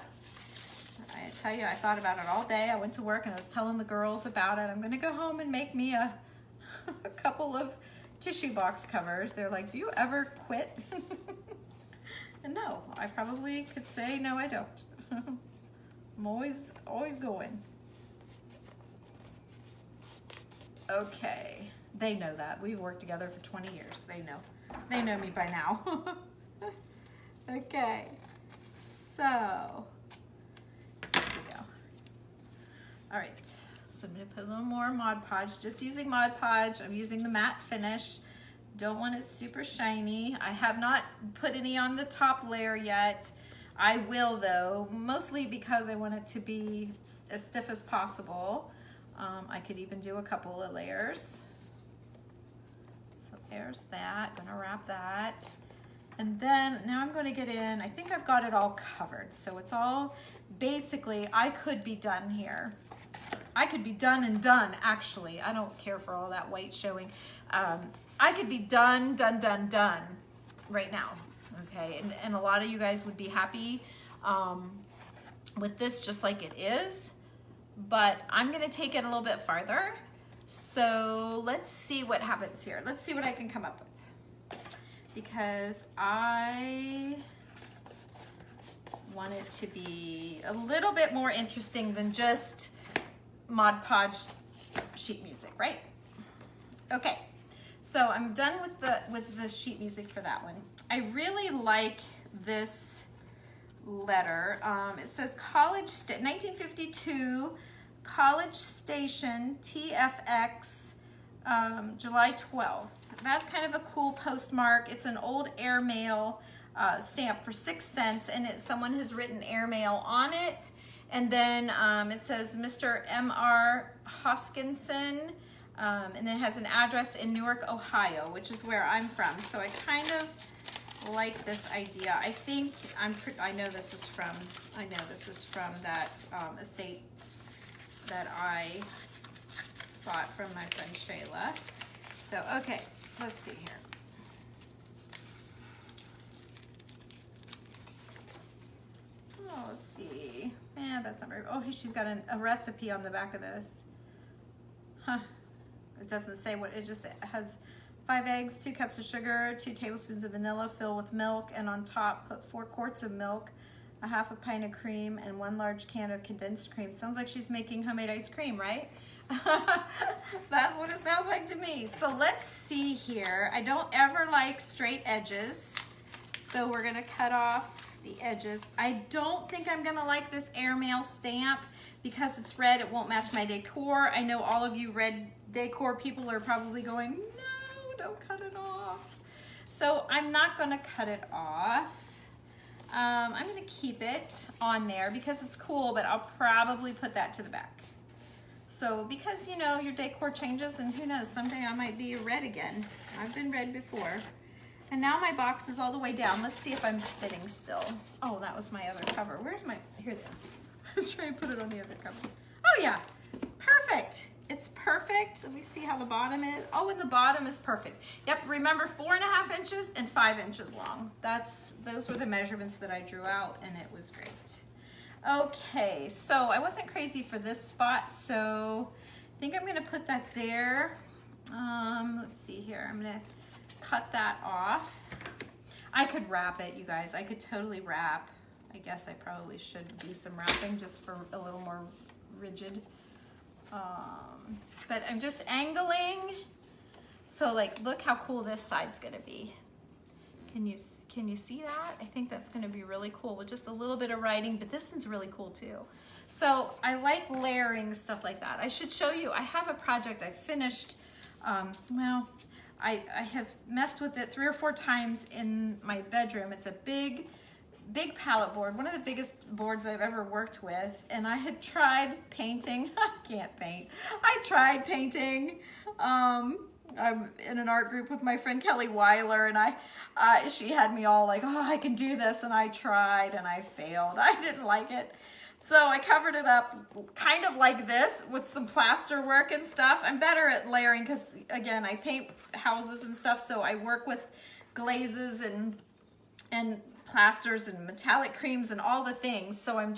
I tell you, I thought about it all day. I went to work and I was telling the girls about it. I'm gonna go home and make me a couple of tissue box covers. They're like, do you ever quit? And no, I probably could say, no, I don't. I'm always going. Okay, they know that. We've worked together for 20 years. They know me by now. Okay, so here we go. All right, so I'm gonna put a little more Mod Podge, just using Mod Podge. I'm using the matte finish. Don't want it super shiny. I have not put any on the top layer yet. I will though, mostly because I want it to be as stiff as possible. I could even do a couple of layers. So there's that, gonna wrap that. And then now I'm gonna get in, I think I've got it all covered. So it's all, basically, I could be done here. I could be done and done, actually. I don't care for all that white showing. I could be done right now, okay? And a lot of you guys would be happy with this just like it is, but I'm gonna take it a little bit farther. So let's see what happens here. Let's see what I can come up with. Because I want it to be a little bit more interesting than just Mod Podge sheet music, right? Okay, so I'm done with the sheet music for that one. I really like this letter. It says 1952 College Station TFX, July 12th. That's kind of a cool postmark. It's an old airmail stamp for 6 cents, and someone has written airmail on it. And then it says Mr. M.R. Hoskinson, and then it has an address in Newark, Ohio, which is where I'm from. So I kind of like this idea. I think I know this is from that estate that I bought from my friend Shayla. So okay. Let's see here. Oh, let's see. That's not very, oh, she's got a recipe on the back of this. Huh. It doesn't say what, it just has 5 eggs, 2 cups of sugar, 2 tablespoons of vanilla, fill with milk, and on top put 4 quarts of milk, a half a pint of cream, and 1 large can of condensed cream. Sounds like she's making homemade ice cream, right? That's what it sounds like to me. So let's see here. I don't ever like straight edges, so we're gonna cut off the edges. I don't think I'm gonna like this airmail stamp because it's red. It won't match my decor. I know all of you red decor people are probably going, no, don't cut it off. So I'm not gonna cut it off. I'm gonna keep it on there because it's cool, but I'll probably put that to the back. So because, you know, your decor changes, and who knows, someday I might be red again. I've been red before. And now my box is all the way down. Let's see if I'm fitting still. Oh, that was my other cover. Where's my, here they are. I was trying to put it on the other cover. Oh yeah, perfect. It's perfect. Let me see how the bottom is. Oh, and the bottom is perfect. Yep, remember 4.5 inches and 5 inches long. Those were the measurements that I drew out, and it was great. Okay, so I wasn't crazy for this spot, so I think I'm gonna put that there. Let's see here, I'm gonna cut that off. I could wrap it, you guys. I could totally wrap. I guess I probably should do some wrapping just for a little more rigid. But I'm just angling. So like, look how cool this side's gonna be. Can you see that? I think that's gonna be really cool with just a little bit of writing, but this one's really cool too. So I like layering stuff like that. I should show you, I have a project I finished, well, I have messed with it 3 or 4 times in my bedroom. It's a big palette board, one of the biggest boards I've ever worked with, and I had tried painting. I can't paint. I tried painting. I'm in an art group with my friend Kelly Weiler, and she had me all like, oh, I can do this, and I tried and I failed. I didn't like it. So I covered it up kind of like this with some plaster work and stuff. I'm better at layering because, again, I paint houses and stuff, so I work with glazes and plasters and metallic creams and all the things. So I'm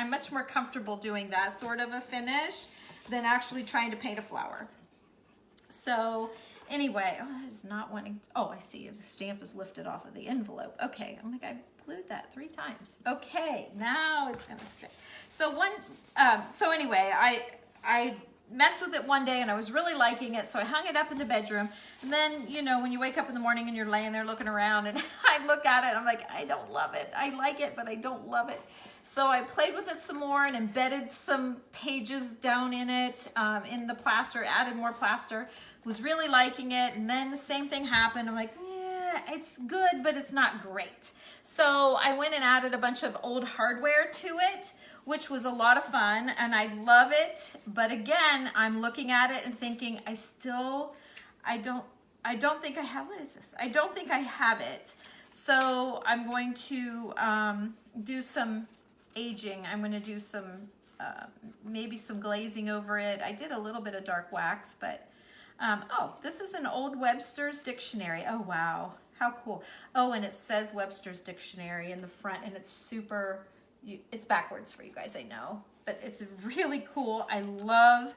much more comfortable doing that sort of a finish than actually trying to paint a flower. So anyway, oh, that is not wanting to, oh, I see the stamp is lifted off of the envelope. Okay, I'm like, I glued that 3 times. Okay, now it's gonna stick. So anyway, I messed with it one day and I was really liking it, so I hung it up in the bedroom. And then, you know, when you wake up in the morning and you're laying there looking around, and I look at it and I'm like, I don't love it. I like it, but I don't love it. So I played with it some more and embedded some pages down in it, in the plaster, added more plaster, was really liking it. And then the same thing happened. I'm like, yeah, it's good, but it's not great. So I went and added a bunch of old hardware to it, which was a lot of fun, and I love it. But again, I'm looking at it and thinking, I don't think I have, what is this? I don't think I have it. So I'm going to do some aging. I'm going to do some, maybe some glazing over it. I did a little bit of dark wax, but, oh, this is an old Webster's Dictionary. Oh, wow. How cool. Oh, and it says Webster's Dictionary in the front, and it's super, it's backwards for you guys, I know, but it's really cool. I love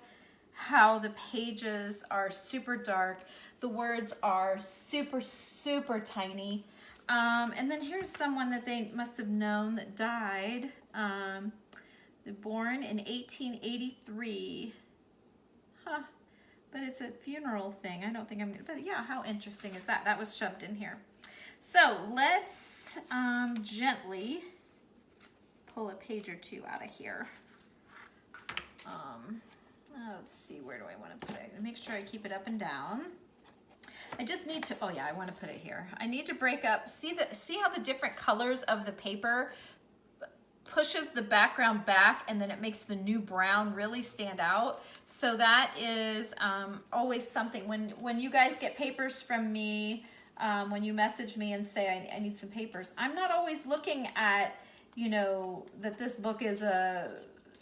how the pages are super dark. The words are super, super tiny. And then here's someone that they must have known that died, born in 1883. Huh. But it's a funeral thing. I don't think I'm gonna, but yeah, how interesting is that? That was shoved in here. So let's gently pull a page or two out of here. Let's see, where do I want to put it? Make sure I keep it up and down. I just need to, oh yeah, I want to put it here. I need to break up, see how the different colors of the paper pushes the background back, and then it makes the new brown really stand out. So that is always something when you guys get papers from me, when you message me and say I need some papers, I'm not always looking at, you know, that this book is a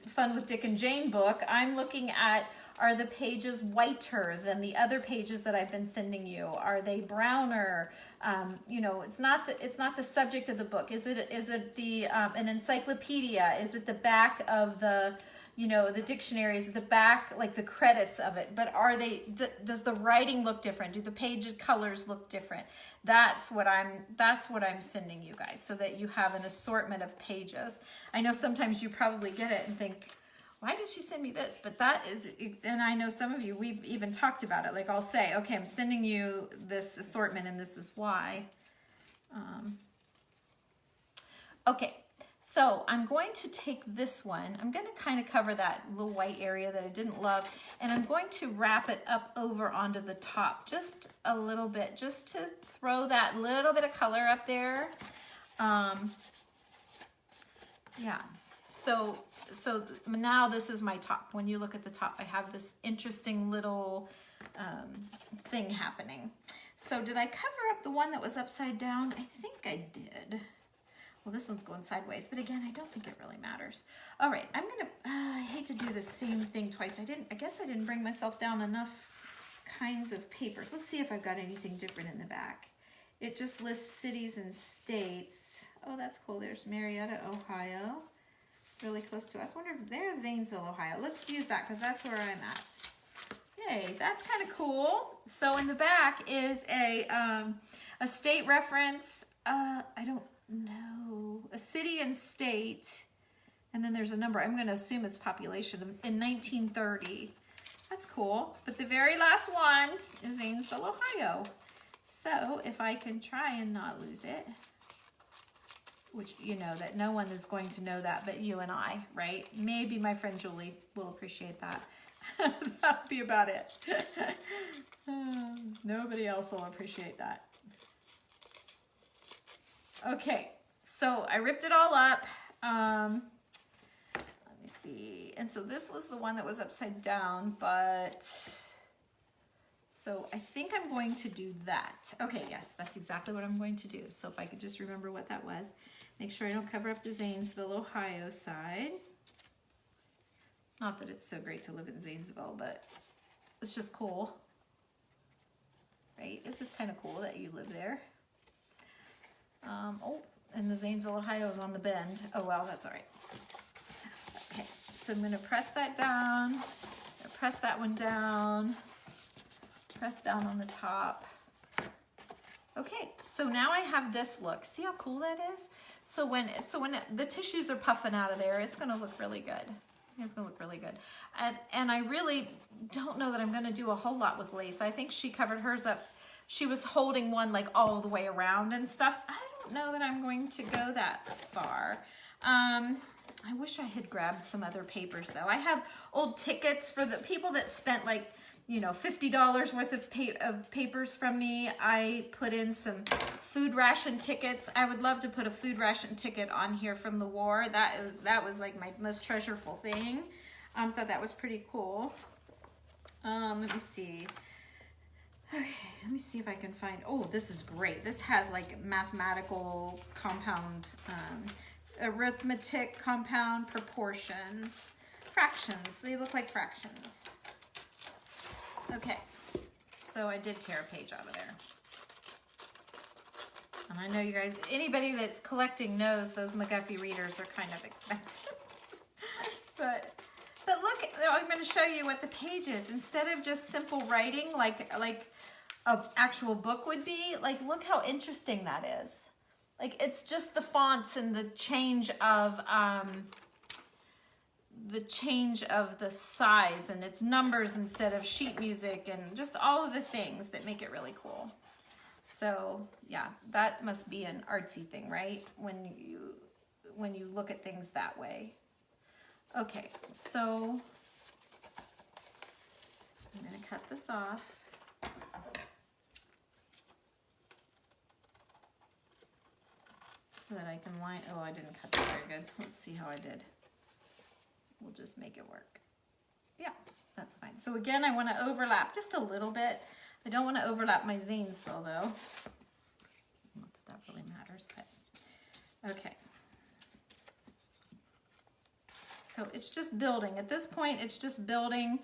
Fun with Dick and Jane book. I'm looking at, are the pages whiter than the other pages that I've been sending you? Are they browner? You know, it's not the subject of the book. Is it the an encyclopedia? Is it the back of the, you know, the dictionary? Is it the back, like the credits of it? But are they? Does the writing look different? Do the page colors look different? That's what I'm sending you guys, so that you have an assortment of pages. I know sometimes you probably get it and think, why did she send me this? But that is, and I know some of you, we've even talked about it. Like I'll say, okay, I'm sending you this assortment and this is why. Okay, so I'm going to take this one. I'm going to kind of cover that little white area that I didn't love, and I'm going to wrap it up over onto the top just a little bit, just to throw that little bit of color up there. Yeah. So now this is my top. When you look at the top, I have this interesting little thing happening. So did I cover up the one that was upside down? I think I did. Well, this one's going sideways, but again, I don't think it really matters. All right, I'm gonna, I hate to do the same thing twice. I guess I didn't bring myself down enough kinds of papers. Let's see if I've got anything different in the back. It just lists cities and states. Oh, that's cool. There's Marietta, Ohio. Really close to us. I wonder if there's Zanesville, Ohio. Let's use that because that's where I'm at. Yay, that's kind of cool. So in the back is a state reference. I don't know. A city and state. And then there's a number. I'm going to assume it's population in 1930. That's cool. But the very last one is Zanesville, Ohio. So if I can try and not lose it, which you know that no one is going to know that but you and I, right? Maybe my friend Julie will appreciate that. That'll be about it. Nobody else will appreciate that. Okay, so I ripped it all up. Let me see. And so this was the one that was upside down, but So I think I'm going to do that. Okay, yes, that's exactly what I'm going to do. So if I could just remember what that was. Make sure I don't cover up the Zanesville, Ohio side. Not that it's so great to live in Zanesville, but it's just cool. Right? It's just kind of cool that you live there. Oh, and the Zanesville, Ohio is on the bend. Oh, well, that's all right. Okay, so I'm going to press that down. Press that one down. Press down on the top. Okay, so now I have this look. See how cool that is? So when the tissues are puffing out of there, it's going to look really good. It's going to look really good. And I really don't know that I'm going to do a whole lot with lace. I think she covered hers up. She was holding one like all the way around and stuff. I don't know that I'm going to go that far. I wish I had grabbed some other papers though. I have old tickets for the people that spent like, you know, $50 worth of papers from me. I put in some food ration tickets. I would love to put a food ration ticket on here from the war. That was like my most treasureful thing. Thought that was pretty cool. Let me see. Okay, let me see if I can find, oh, this is great. This has like mathematical compound, arithmetic compound proportions, fractions. They look like fractions. Okay, so I did tear a page out of there. And I know you guys, anybody that's collecting knows those McGuffey readers are kind of expensive. but look, I'm going to show you what the page is. Instead of just simple writing like an actual book would be, like look how interesting that is. Like it's just the fonts and the change of the size, and it's numbers instead of sheet music, and just all of the things that make it really cool. So yeah, that must be an artsy thing, right? When you look at things that way. Okay, so I'm gonna cut this off. So that I can line, oh, I didn't cut that very good. Let's see how I did. We'll just make it work. Yeah, that's fine. So again, I want to overlap just a little bit. I don't want to overlap my Zanesville though. Not that that really matters, but okay. So it's just building. At this point, it's just building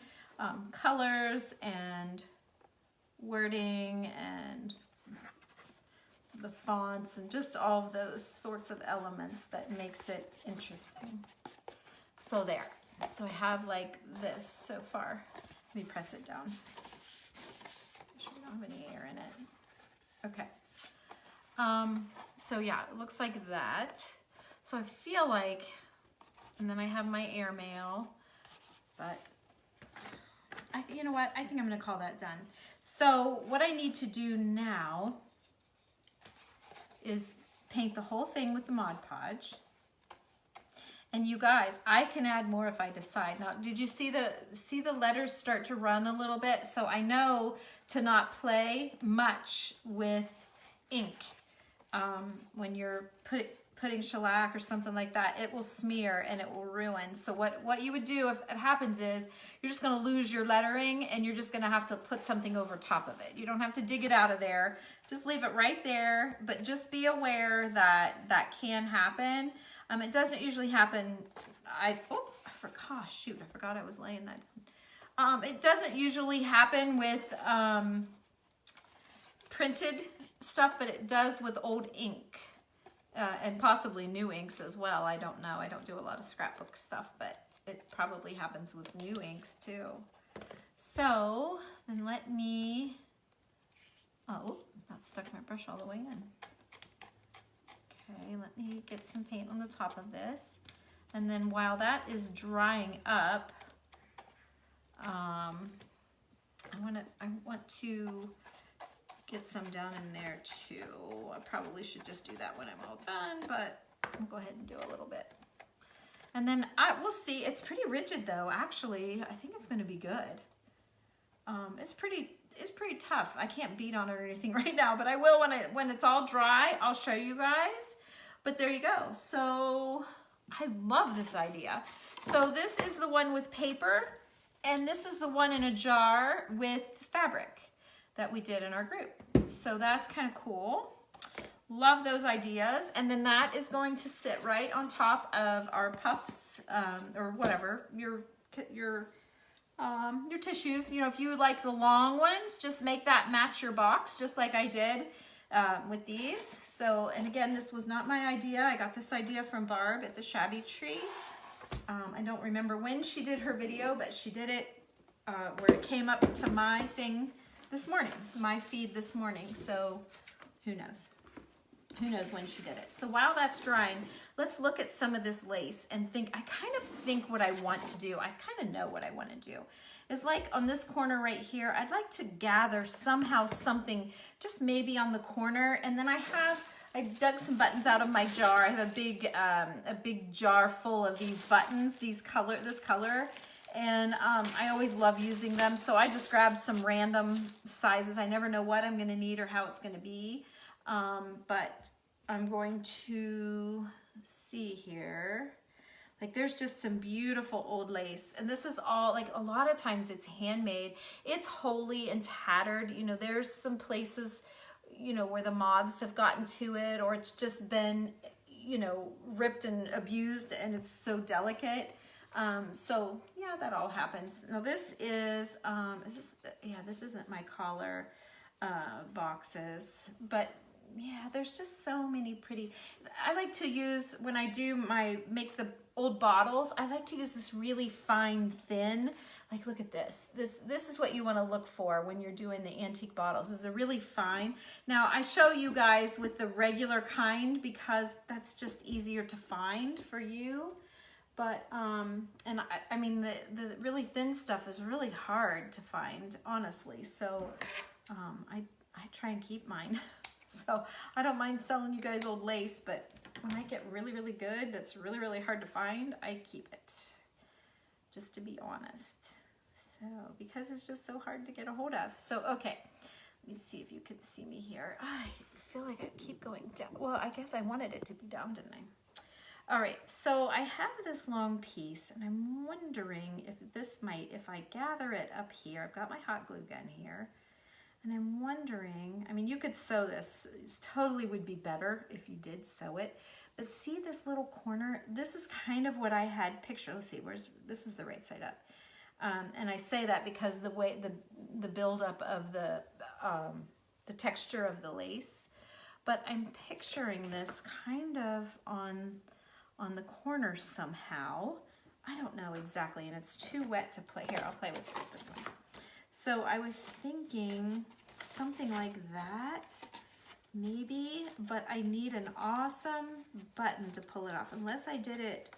colors and wording and the fonts and just all of those sorts of elements that makes it interesting. So there. So I have like this so far. Let me press it down. Make sure we don't have any air in it. Okay. So yeah, it looks like that. So I feel like, and then I have my airmail, but you know what? I think I'm gonna call that done. So what I need to do now is paint the whole thing with the Mod Podge. And you guys, I can add more if I decide. Now, did you see the letters start to run a little bit? So I know to not play much with ink. When you're putting shellac or something like that, it will smear and it will ruin. So what you would do if it happens is you're just gonna lose your lettering and you're just gonna have to put something over top of it. You don't have to dig it out of there. Just leave it right there, but just be aware that that can happen. It doesn't usually happen. I forgot I was laying that down. It doesn't usually happen with printed stuff, but it does with old ink. And possibly new inks as well. I don't know. I don't do a lot of scrapbook stuff, but it probably happens with new inks too. So then let me, oh, about stuck my brush all the way in. Okay, let me get some paint on the top of this. And then while that is drying up, I want to get some down in there too. I probably should just do that when I'm all done, but I'll go ahead and do a little bit. And then we'll see. It's pretty rigid though, actually. I think it's gonna be good. It's pretty tough. I can't beat on it or anything right now, but I will when it's all dry. I'll show you guys. But there you go. So I love this idea. So this is the one with paper, and this is the one in a jar with fabric. that we did in our group. So that's kind of cool. Love those ideas. And then that is going to sit right on top of our puffs, or whatever, your tissues. You know, if you like the long ones, just make that match your box, just like I did with these. So, and again, this was not my idea. I got this idea from Barb at the Shabby Tree. I don't remember when she did her video, but she did it where it came up to my thing this morning, my feed this morning. So who knows? Who knows when she did it. So while that's drying, let's look at some of this lace and think, I kind of think what I want to do, I kind of know what I want to do. Is like on this corner right here, I'd like to gather somehow something, just maybe on the corner. And then I dug some buttons out of my jar. I have a big jar full of these buttons, this color. And I always love using them. So I just grabbed some random sizes. I never know what I'm gonna need or how it's gonna be. But I'm going to see here. Like there's just some beautiful old lace. And this is all, like a lot of times it's handmade. It's wholly and tattered. You know, there's some places, you know, where the moths have gotten to it, or it's just been, you know, ripped and abused and it's so delicate. So yeah, that all happens. Now this is this isn't my collar boxes, but yeah, there's just so many pretty. I like to use, when I do make the old bottles, I like to use this really fine thin. Like look at this. This is what you want to look for when you're doing the antique bottles. This is a really fine. Now I show you guys with the regular kind because that's just easier to find for you. But and I mean the really thin stuff is really hard to find, honestly. So I try and keep mine. So I don't mind selling you guys old lace, but when I get really, really good, that's really, really hard to find, I keep it, just to be honest. So, because it's just so hard to get a hold of. So, okay, let me see if you can see me here. I feel like I keep going down. Well, I guess I wanted it to be down, didn't I? All right, so I have this long piece, and I'm wondering if if I gather it up here, I've got my hot glue gun here, and I'm wondering, I mean, you could sew this. It totally would be better if you did sew it. But see this little corner? This is kind of what I had pictured. Let's see, this is the right side up. And I say that because the way, the buildup of the texture of the lace. But I'm picturing this kind of on the corner somehow. I don't know exactly, and it's too wet to play. Here, I'll play with this one. So I was thinking something like that, maybe, but I need an awesome button to pull it off. Unless I did it,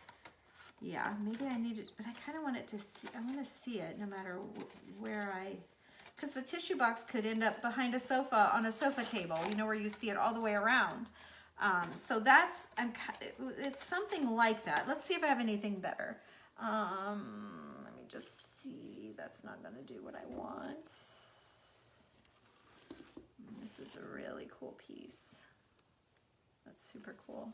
yeah, maybe I need it, but I kind of want it to see, I want to see it no matter where because the tissue box could end up behind a sofa, on a sofa table, you know, where you see it all the way around. So that's, it's something like that. Let's see if I have anything better. Let me just see, that's not gonna do what I want. This is a really cool piece. That's super cool.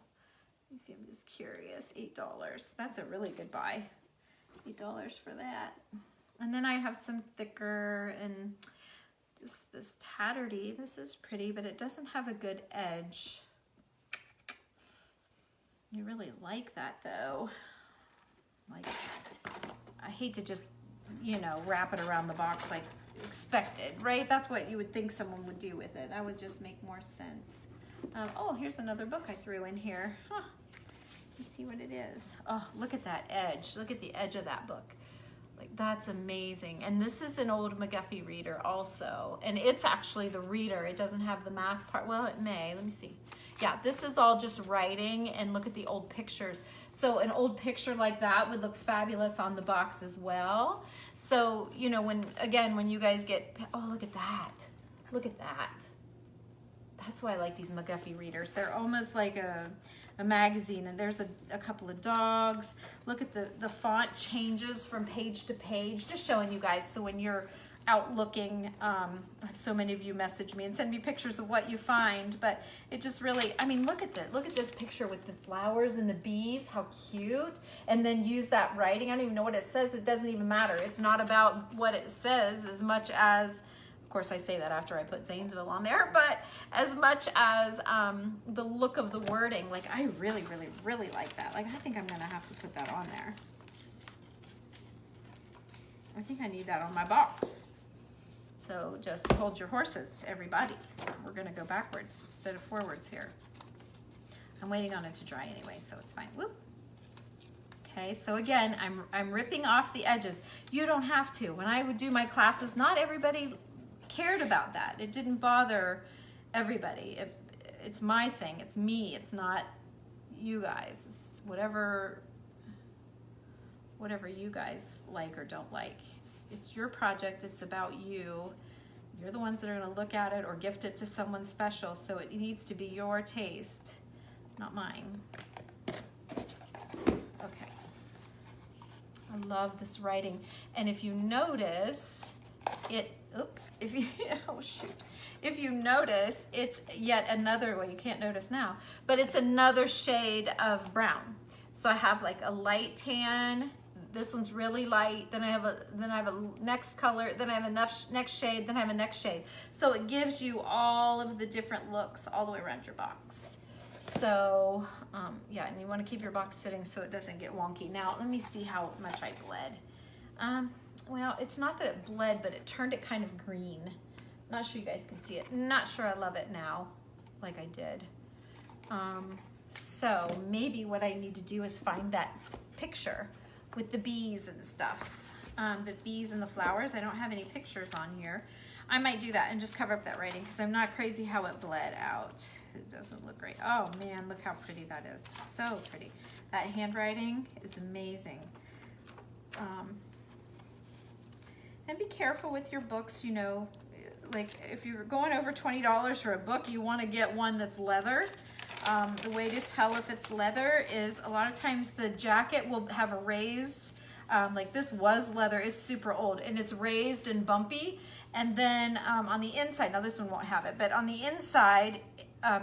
Let me see, I'm just curious. $8, that's a really good buy. $8 for that. And then I have some thicker and just this tattered-y. This is pretty, but it doesn't have a good edge. I really like that though. Like, I hate to just, you know, wrap it around the box like expected, right? That's what you would think someone would do with it. That would just make more sense. Oh, here's another book I threw in here. Huh. Let's see what it is. Oh, look at that edge. Look at the edge of that book. Like, that's amazing. And this is an old McGuffey reader also. And it's actually the reader. It doesn't have the math part. Well, it may. Let me see. Yeah, this is all just writing, and look at the old pictures. So an old picture like that would look fabulous on the box as well. So, you know, when you guys get, oh, look at that. Look at that. That's why I like these McGuffey readers. They're almost like a magazine, and there's a couple of dogs. Look at the font changes from page to page, just showing you guys. So when you're out looking, I have so many of you message me and send me pictures of what you find, but it just really, I mean, look at this picture with the flowers and the bees, how cute. And then use that writing. I don't even know what it says. It doesn't even matter. It's not about what it says as much as course, I say that after I put Zanesville on there, but as much as the look of the wording, like I really, really, really like that. Like I think I'm gonna have to put that on there. I think I need that on my box. So just hold your horses, everybody. We're gonna go backwards instead of forwards here. I'm waiting on it to dry anyway, so it's fine. Whoop. Okay, so again, I'm ripping off the edges. You don't have to. When I would do my classes, not everybody cared about that. It didn't bother everybody. It's my thing. It's me. It's not you guys. It's whatever you guys like or don't like. It's your project. It's about you. You're the ones that are going to look at it or gift it to someone special. So it needs to be your taste, not mine. Okay. I love this writing. And if you notice, if you notice, it's yet another, well, you can't notice now, but it's another shade of brown. So I have like a light tan. This one's really light. Then I have a next color. Then I have a next shade. Then I have a next shade. So it gives you all of the different looks all the way around your box. So yeah, and you want to keep your box sitting so it doesn't get wonky. Now let me see how much I bled. Well, it's not that it bled, but it turned it kind of green. Not sure you guys can see it. Not sure I love it now like I did. So maybe what I need to do is find that picture with the bees and stuff. The bees and the flowers. I don't have any pictures on here. I might do that and just cover up that writing because I'm not crazy how it bled out. It doesn't look great. Oh man, look how pretty that is. So pretty. That handwriting is amazing. And be careful with your books, you know, like if you're going over $20 for a book, you want to get one that's leather. The way to tell if it's leather is a lot of times the jacket will have a raised, like this was leather, it's super old, and it's raised and bumpy. And then on the inside, now this one won't have it, but on the inside,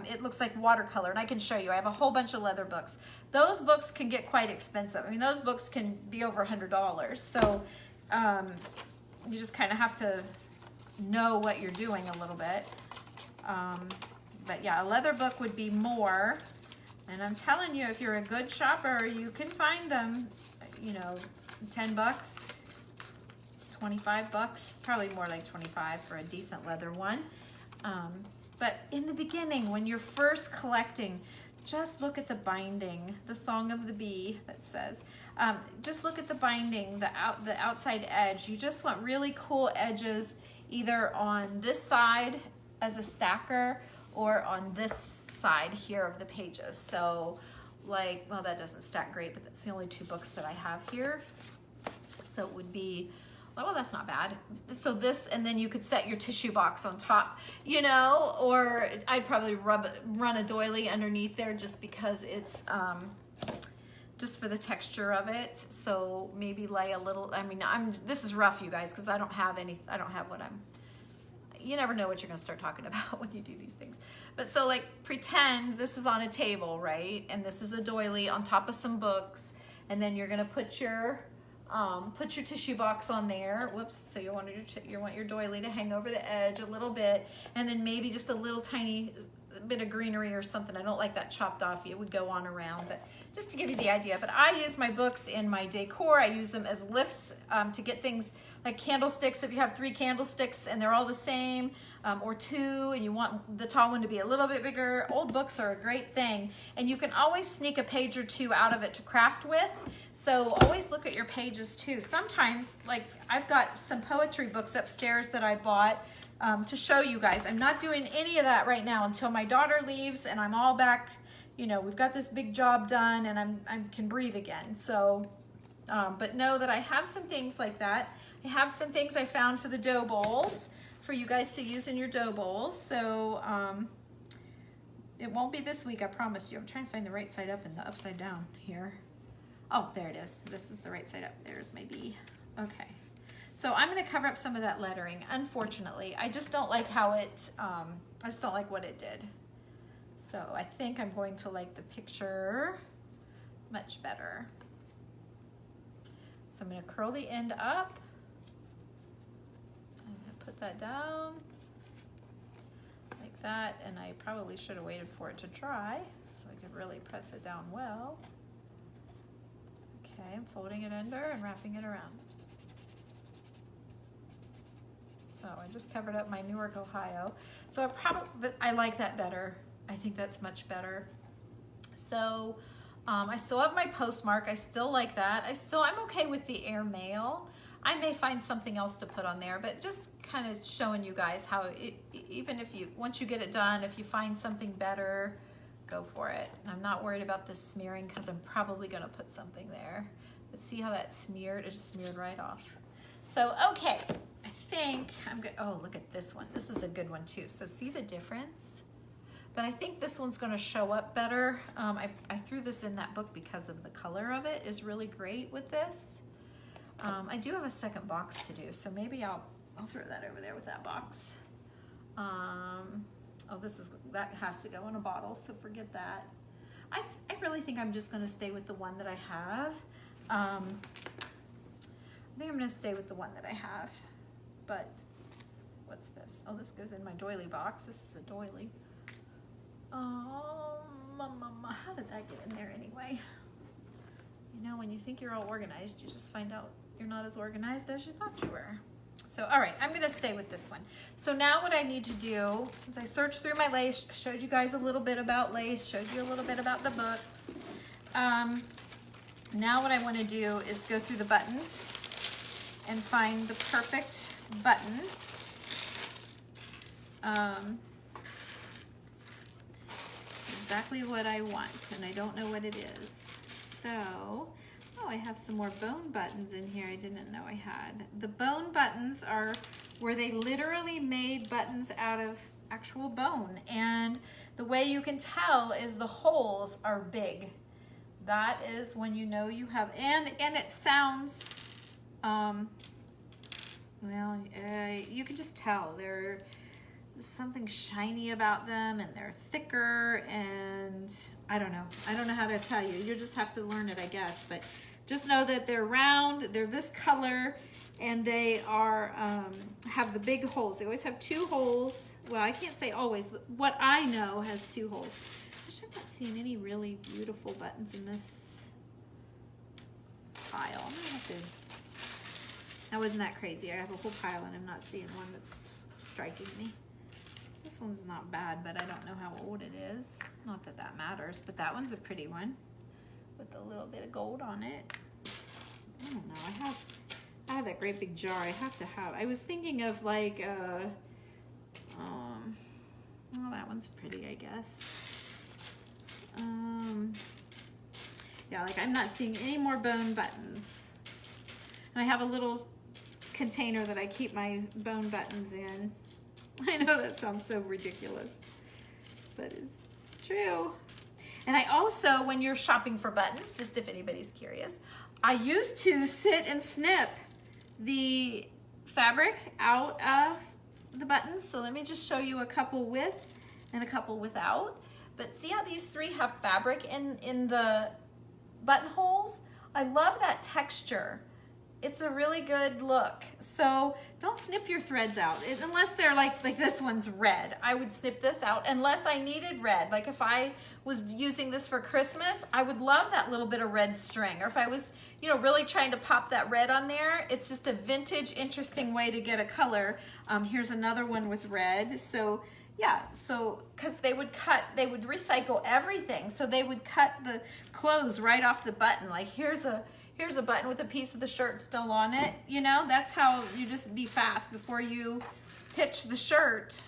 it looks like watercolor, and I can show you. I have a whole bunch of leather books. Those books can get quite expensive. I mean, those books can be over $100. So you just kind of have to know what you're doing a little bit. But yeah, a leather book would be more. And I'm telling you, if you're a good shopper, you can find them, you know, 10 bucks, 25 bucks, probably more like 25 for a decent leather one. But in the beginning, when you're first collecting, just look at the binding, the Song of the Bee that says. Just look at the binding, the outside edge. You just want really cool edges either on this side as a stacker or on this side here of the pages. So like, well, that doesn't stack great, but that's the only two books that I have here. So it would be, well, that's not bad. So this, and then you could set your tissue box on top, you know, or I'd probably run a doily underneath there just because it's, just for the texture of it. So maybe lay a little, I mean, this is rough, you guys, because I don't have what you never know what you're gonna start talking about when you do these things. But so like pretend this is on a table, right? And this is a doily on top of some books. And then you're gonna put your tissue box on there. Whoops, so you want your doily to hang over the edge a little bit. And then maybe just a little tiny bit of greenery or something. I don't like that chopped off. It would go on around, but just to give you the idea. But I use my books in my decor. I use them as lifts to get things like candlesticks. If you have 3 candlesticks and they're all the same, or 2, and you want the tall one to be a little bit bigger, old books are a great thing. And you can always sneak a page or 2 out of it to craft with. So always look at your pages too. Sometimes, like I've got some poetry books upstairs that I bought to show you guys. I'm not doing any of that right now until my daughter leaves and I'm all back, you know, we've got this big job done and I can breathe again. So, but know that I have some things like that. I have some things I found for the dough bowls for you guys to use in your dough bowls. So it won't be this week, I promise you. I'm trying to find the right side up and the upside down here. Oh, there it is. This is the right side up. There's my bee. Okay. So I'm going to cover up some of that lettering. Unfortunately, I just don't like how it, I just don't like what it did. So I think I'm going to like the picture much better. So I'm going to curl the end up. I'm going to put that down like that, and I probably should have waited for it to dry so I could really press it down well. Okay, I'm folding it under and wrapping it around. So I just covered up my Newark, Ohio. So I like that better. I think that's much better. So I still have my postmark. I still like that. I'm okay with the airmail. I may find something else to put on there, but just kind of showing you guys how even if once you get it done, if you find something better, go for it. And I'm not worried about this smearing because I'm probably gonna put something there. But see how that smeared? It just smeared right off. So, okay, I think I'm good. Oh, look at this one. This is a good one too. So see the difference? But I think this one's gonna show up better. I threw this in that book because of the color of it is really great with this. I do have a second box to do, so maybe I'll throw that over there with that box. Oh, that has to go in a bottle, so forget that. I really think I'm just gonna stay with the one that I have. I think I'm gonna stay with the one that I have, but what's this? Oh, this goes in my doily box. This is a doily. How did that get in there anyway? You know, when you think you're all organized, you just find out you're not as organized as you thought you were. So, all right, I'm gonna stay with this one. So now what I need to do, since I searched through my lace, showed you guys a little bit about lace, showed you a little bit about the books. Now what I wanna do is go through the buttons and find the perfect button. Exactly what I want, and I don't know what it is. So, oh, I have some more bone buttons in here I didn't know I had. The bone buttons are where they literally made buttons out of actual bone, and the way you can tell is the holes are big. That is when you know you have, and it sounds, you can just tell there's something shiny about them, and they're thicker, and I don't know how to tell you. You just have to learn it, I guess, but just know that they're round, they're this color, and they are have the big holes. They always have 2 holes. Well, I can't say always. What I know has 2 holes. Gosh, I'm not seeing any really beautiful buttons in this pile. I'm gonna have to, that wasn't that crazy. I have a whole pile and I'm not seeing one that's striking me. This one's not bad, but I don't know how old it is. Not that that matters, but that one's a pretty one with a little bit of gold on it. I don't know. I have that great big jar. I have to have. I was thinking of like, well, that one's pretty, I guess. Yeah, like I'm not seeing any more bone buttons. And I have a little container that I keep my bone buttons in. I know that sounds so ridiculous, but it's true. And I also, when you're shopping for buttons, just if anybody's curious, I used to sit and snip the fabric out of the buttons. So let me just show you a couple with and a couple without. But see how these 3 have fabric in the buttonholes? I love that texture. It's a really good look. So don't snip your threads out unless they're like this one's red. I would snip this out unless I needed red. Like if I was using this for Christmas, I would love that little bit of red string. Or if I was, you know, really trying to pop that red on there, it's just a vintage, interesting way to get a color. Here's another one with red. So yeah, so because they would recycle everything. So they would cut the clothes right off the button. Like here's a button with a piece of the shirt still on it. You know, that's how you just be fast before you pitch the shirt.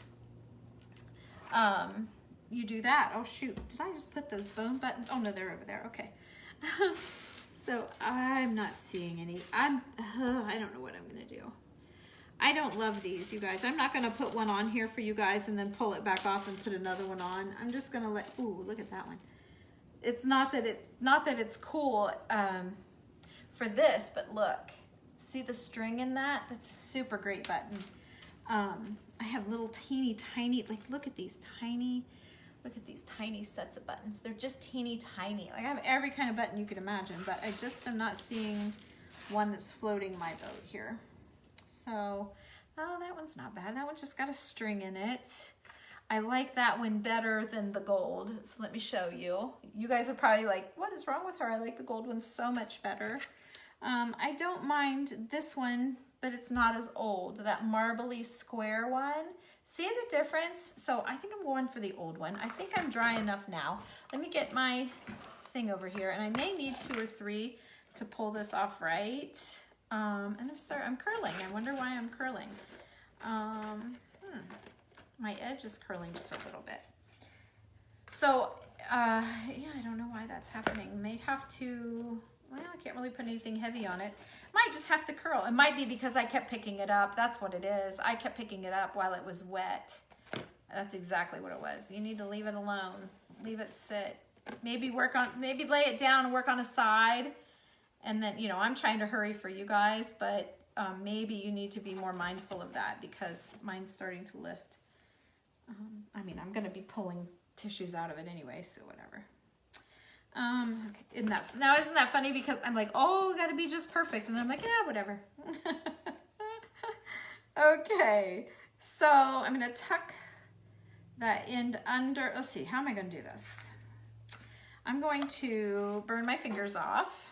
You do that. Oh shoot, did I just put those bone buttons? Oh no, they're over there, okay. So I'm not seeing any, I don't know what I'm gonna do. I don't love these, you guys. I'm not gonna put one on here for you guys and then pull it back off and put another one on. I'm just gonna ooh, look at that one. It's not that it's cool, for this, but look, see the string in that? That's a super great button. I have little teeny tiny, like look at these tiny sets of buttons. They're just teeny tiny. Like I have every kind of button you could imagine, but I just am not seeing one that's floating my boat here. So Oh, that one's not bad. That one just got a string in it. I like that one better than the gold. So let me show you. You guys are probably like, what is wrong with her? I like the gold one so much better. I don't mind this one, but it's not as old. That marbly square one. See the difference? So I think I'm going for the old one. I think I'm dry enough now. Let me get my thing over here, and I may need 2 or 3 to pull this off right. And I'm curling. I wonder why I'm curling. My edge is curling just a little bit. So, yeah, I don't know why that's happening. May have to, well, I can't really put anything heavy on it. Might just have to curl. It might be because I kept picking it up. That's what it is. I kept picking it up while it was wet. That's exactly what it was. You need to leave it alone. Leave it sit. Maybe lay it down and work on a side. And then, you know, I'm trying to hurry for you guys, but maybe you need to be more mindful of that because mine's starting to lift. I mean, I'm going to be pulling tissues out of it anyway, so whatever. Okay. Isn't that funny? Because I'm like, oh, got to be just perfect. And then I'm like, yeah, whatever. Okay. So I'm going to tuck that end under. Let's see. How am I going to do this? I'm going to burn my fingers off.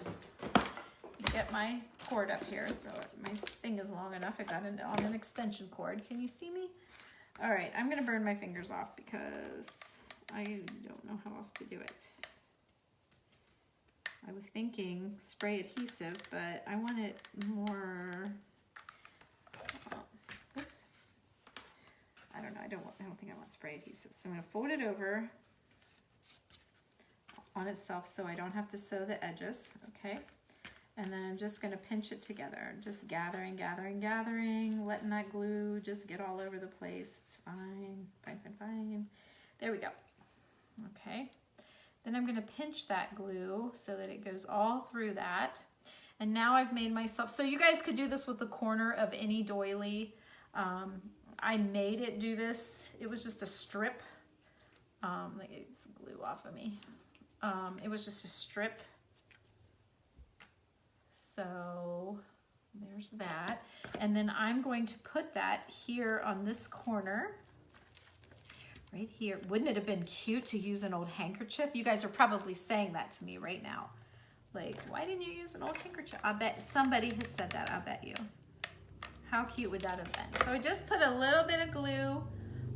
Get my cord up here so my thing is long enough. I got it on an extension cord. Can you see me? All right, I'm gonna burn my fingers off because I don't know how else to do it. I was thinking spray adhesive, but I want it more, oops. I don't know, I don't think I want spray adhesive. So I'm gonna fold it over on itself so I don't have to sew the edges, okay? And then I'm just gonna pinch it together, just gathering, letting that glue just get all over the place. It's fine. There we go. Okay. Then I'm gonna pinch that glue so that it goes all through that. And now I've made myself, so you guys could do this with the corner of any doily. I made it do this. It was just a strip. Like it's glue off of me. It was just a strip. So there's that. And then I'm going to put that here on this corner, right here. Wouldn't it have been cute to use an old handkerchief? You guys are probably saying that to me right now. Like, why didn't you use an old handkerchief? I bet somebody has said that, I bet you. How cute would that have been? So I just put a little bit of glue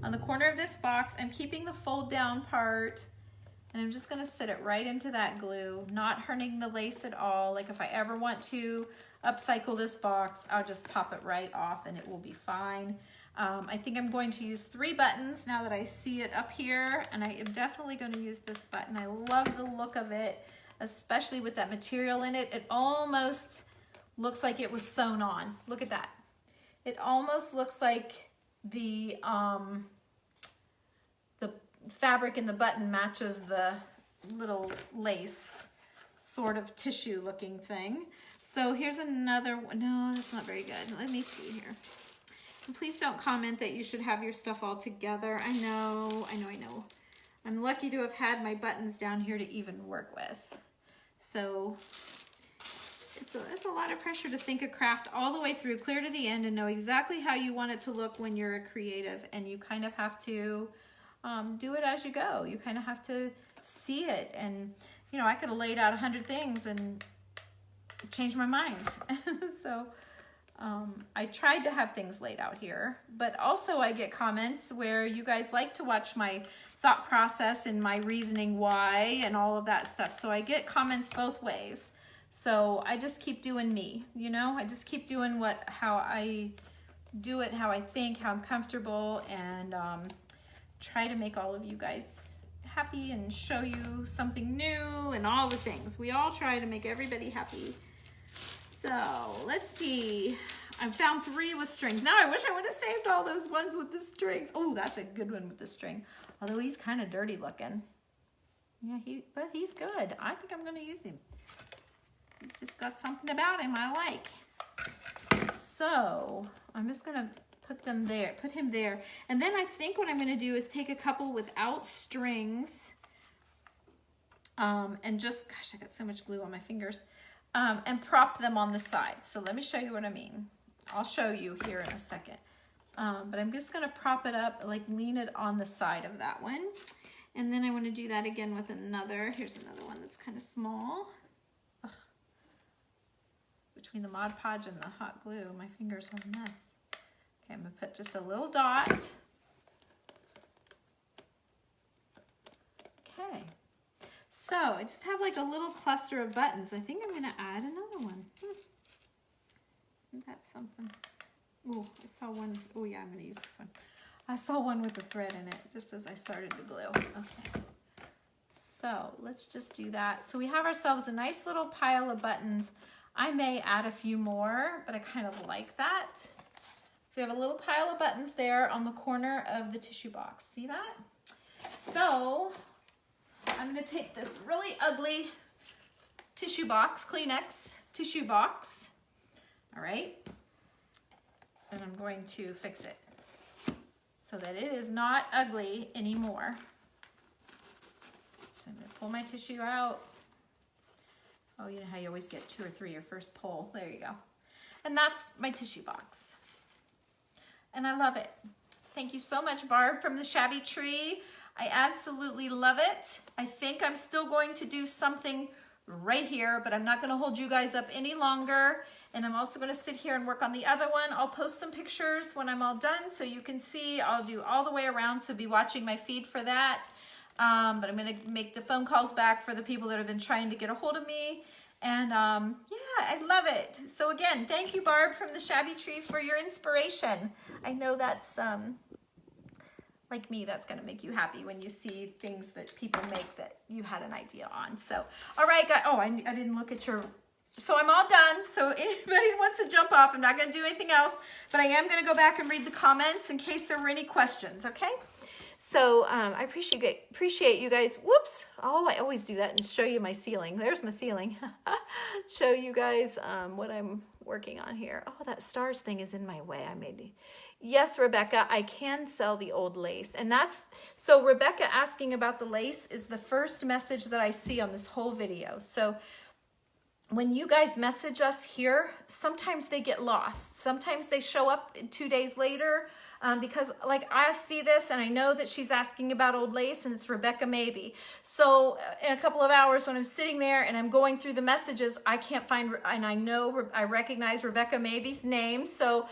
on the corner of this box. I'm keeping the fold down part. And I'm just gonna sit it right into that glue, not hurting the lace at all. Like if I ever want to upcycle this box, I'll just pop it right off and it will be fine. I think I'm going to use 3 buttons now that I see it up here, and I am definitely gonna use this button. I love the look of it, especially with that material in it. It almost looks like it was sewn on. Look at that. It almost looks like the fabric in the button matches the little lace sort of tissue looking thing. So here's another one. No, that's not very good. Let me see here. And please don't comment that you should have your stuff all together. I know. I'm lucky to have had my buttons down here to even work with. So it's a lot of pressure to think a craft all the way through, clear to the end, and know exactly how you want it to look when you're a creative. And you kind of have to do it as you go. You kind of have to see it. And, you know, I could have laid out 100 things and changed my mind. So I tried to have things laid out here, but also I get comments where you guys like to watch my thought process and my reasoning why and all of that stuff. So I get comments both ways. So I just keep doing me, you know, I just keep doing how I do it, how I think, how I'm comfortable, and try to make all of you guys happy and show you something new and all the things. We all try to make everybody happy. So let's see. I found 3 with strings. Now I wish I would have saved all those ones with the strings. Oh, that's a good one with the string. Although he's kind of dirty looking. Yeah, but he's good. I think I'm going to use him. He's just got something about him I like. So I'm just going to put him there. And then I think what I'm going to do is take a couple without strings and just, gosh, I got so much glue on my fingers, and prop them on the side. So let me show you what I mean. I'll show you here in a second. but I'm just gonna prop it up, like lean it on the side of that one. And then I wanna do that again with another. Here's another one that's kind of small. Ugh. Between the Mod Podge and the hot glue, my fingers are a mess. Okay, I'm gonna put just a little dot. Okay. So I just have like a little cluster of buttons. I think I'm gonna add another one. Isn't that something? Oh, I saw one. Oh yeah, I'm gonna use this one. I saw one with a thread in it just as I started to glue. Okay. So let's just do that. So we have ourselves a nice little pile of buttons. I may add a few more, but I kind of like that. So we have a little pile of buttons there on the corner of the tissue box. See that? So I'm gonna take this really ugly tissue box, Kleenex tissue box, all right? And I'm going to fix it so that it is not ugly anymore. So I'm gonna pull my tissue out. Oh, you know how you always get 2 or 3 your first pull. There you go. And that's my tissue box. And I love it. Thank you so much, Barb from the Shabby Tree. I absolutely love it. I think I'm still going to do something right here, but I'm not gonna hold you guys up any longer. And I'm also gonna sit here and work on the other one. I'll post some pictures when I'm all done so you can see. I'll do all the way around, so be watching my feed for that. But I'm gonna make the phone calls back for the people that have been trying to get a hold of me. And yeah, I love it. So again, thank you, Barb from the Shabby Tree, for your inspiration. I know that's, like me, that's gonna make you happy when you see things that people make that you had an idea on. So, all right, guys. Oh, I didn't look at your, so I'm all done. So anybody wants to jump off, I'm not gonna do anything else, but I am gonna go back and read the comments in case there were any questions, okay? So I appreciate you guys. Whoops. Oh, I always do that and show you my ceiling. There's my ceiling. Show you guys what I'm working on here. Oh, that stars thing is in my way. I made it. Yes, Rebecca, I can sell the old lace. And that's, so Rebecca asking about the lace is the first message that I see on this whole video. So when you guys message us here, sometimes they get lost. Sometimes they show up 2 days later because like I see this and I know that she's asking about old lace and it's Rebecca Maybe. So in a couple of hours when I'm sitting there and I'm going through the messages, I can't find, and I know, I recognize Rebecca Maybe's name. So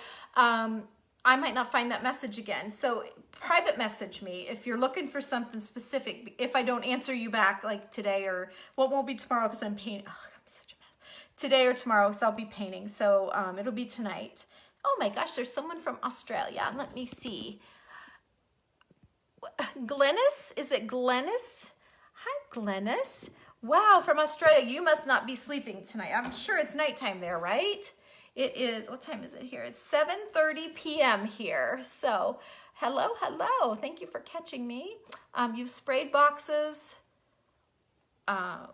I might not find that message again. So private message me if you're looking for something specific. If I don't answer you back like today, or well, it won't be tomorrow because I'm painting. Oh, I'm such a mess. Today or tomorrow because I'll be painting. So it'll be tonight. Oh my gosh, there's someone from Australia. Let me see. Glennis, is it Glennis? Hi, Glennis. Wow, from Australia. You must not be sleeping tonight. I'm sure it's nighttime there, right? It is, what time is it here? It's 7:30 p.m. here. So hello, hello. Thank you for catching me. You've sprayed boxes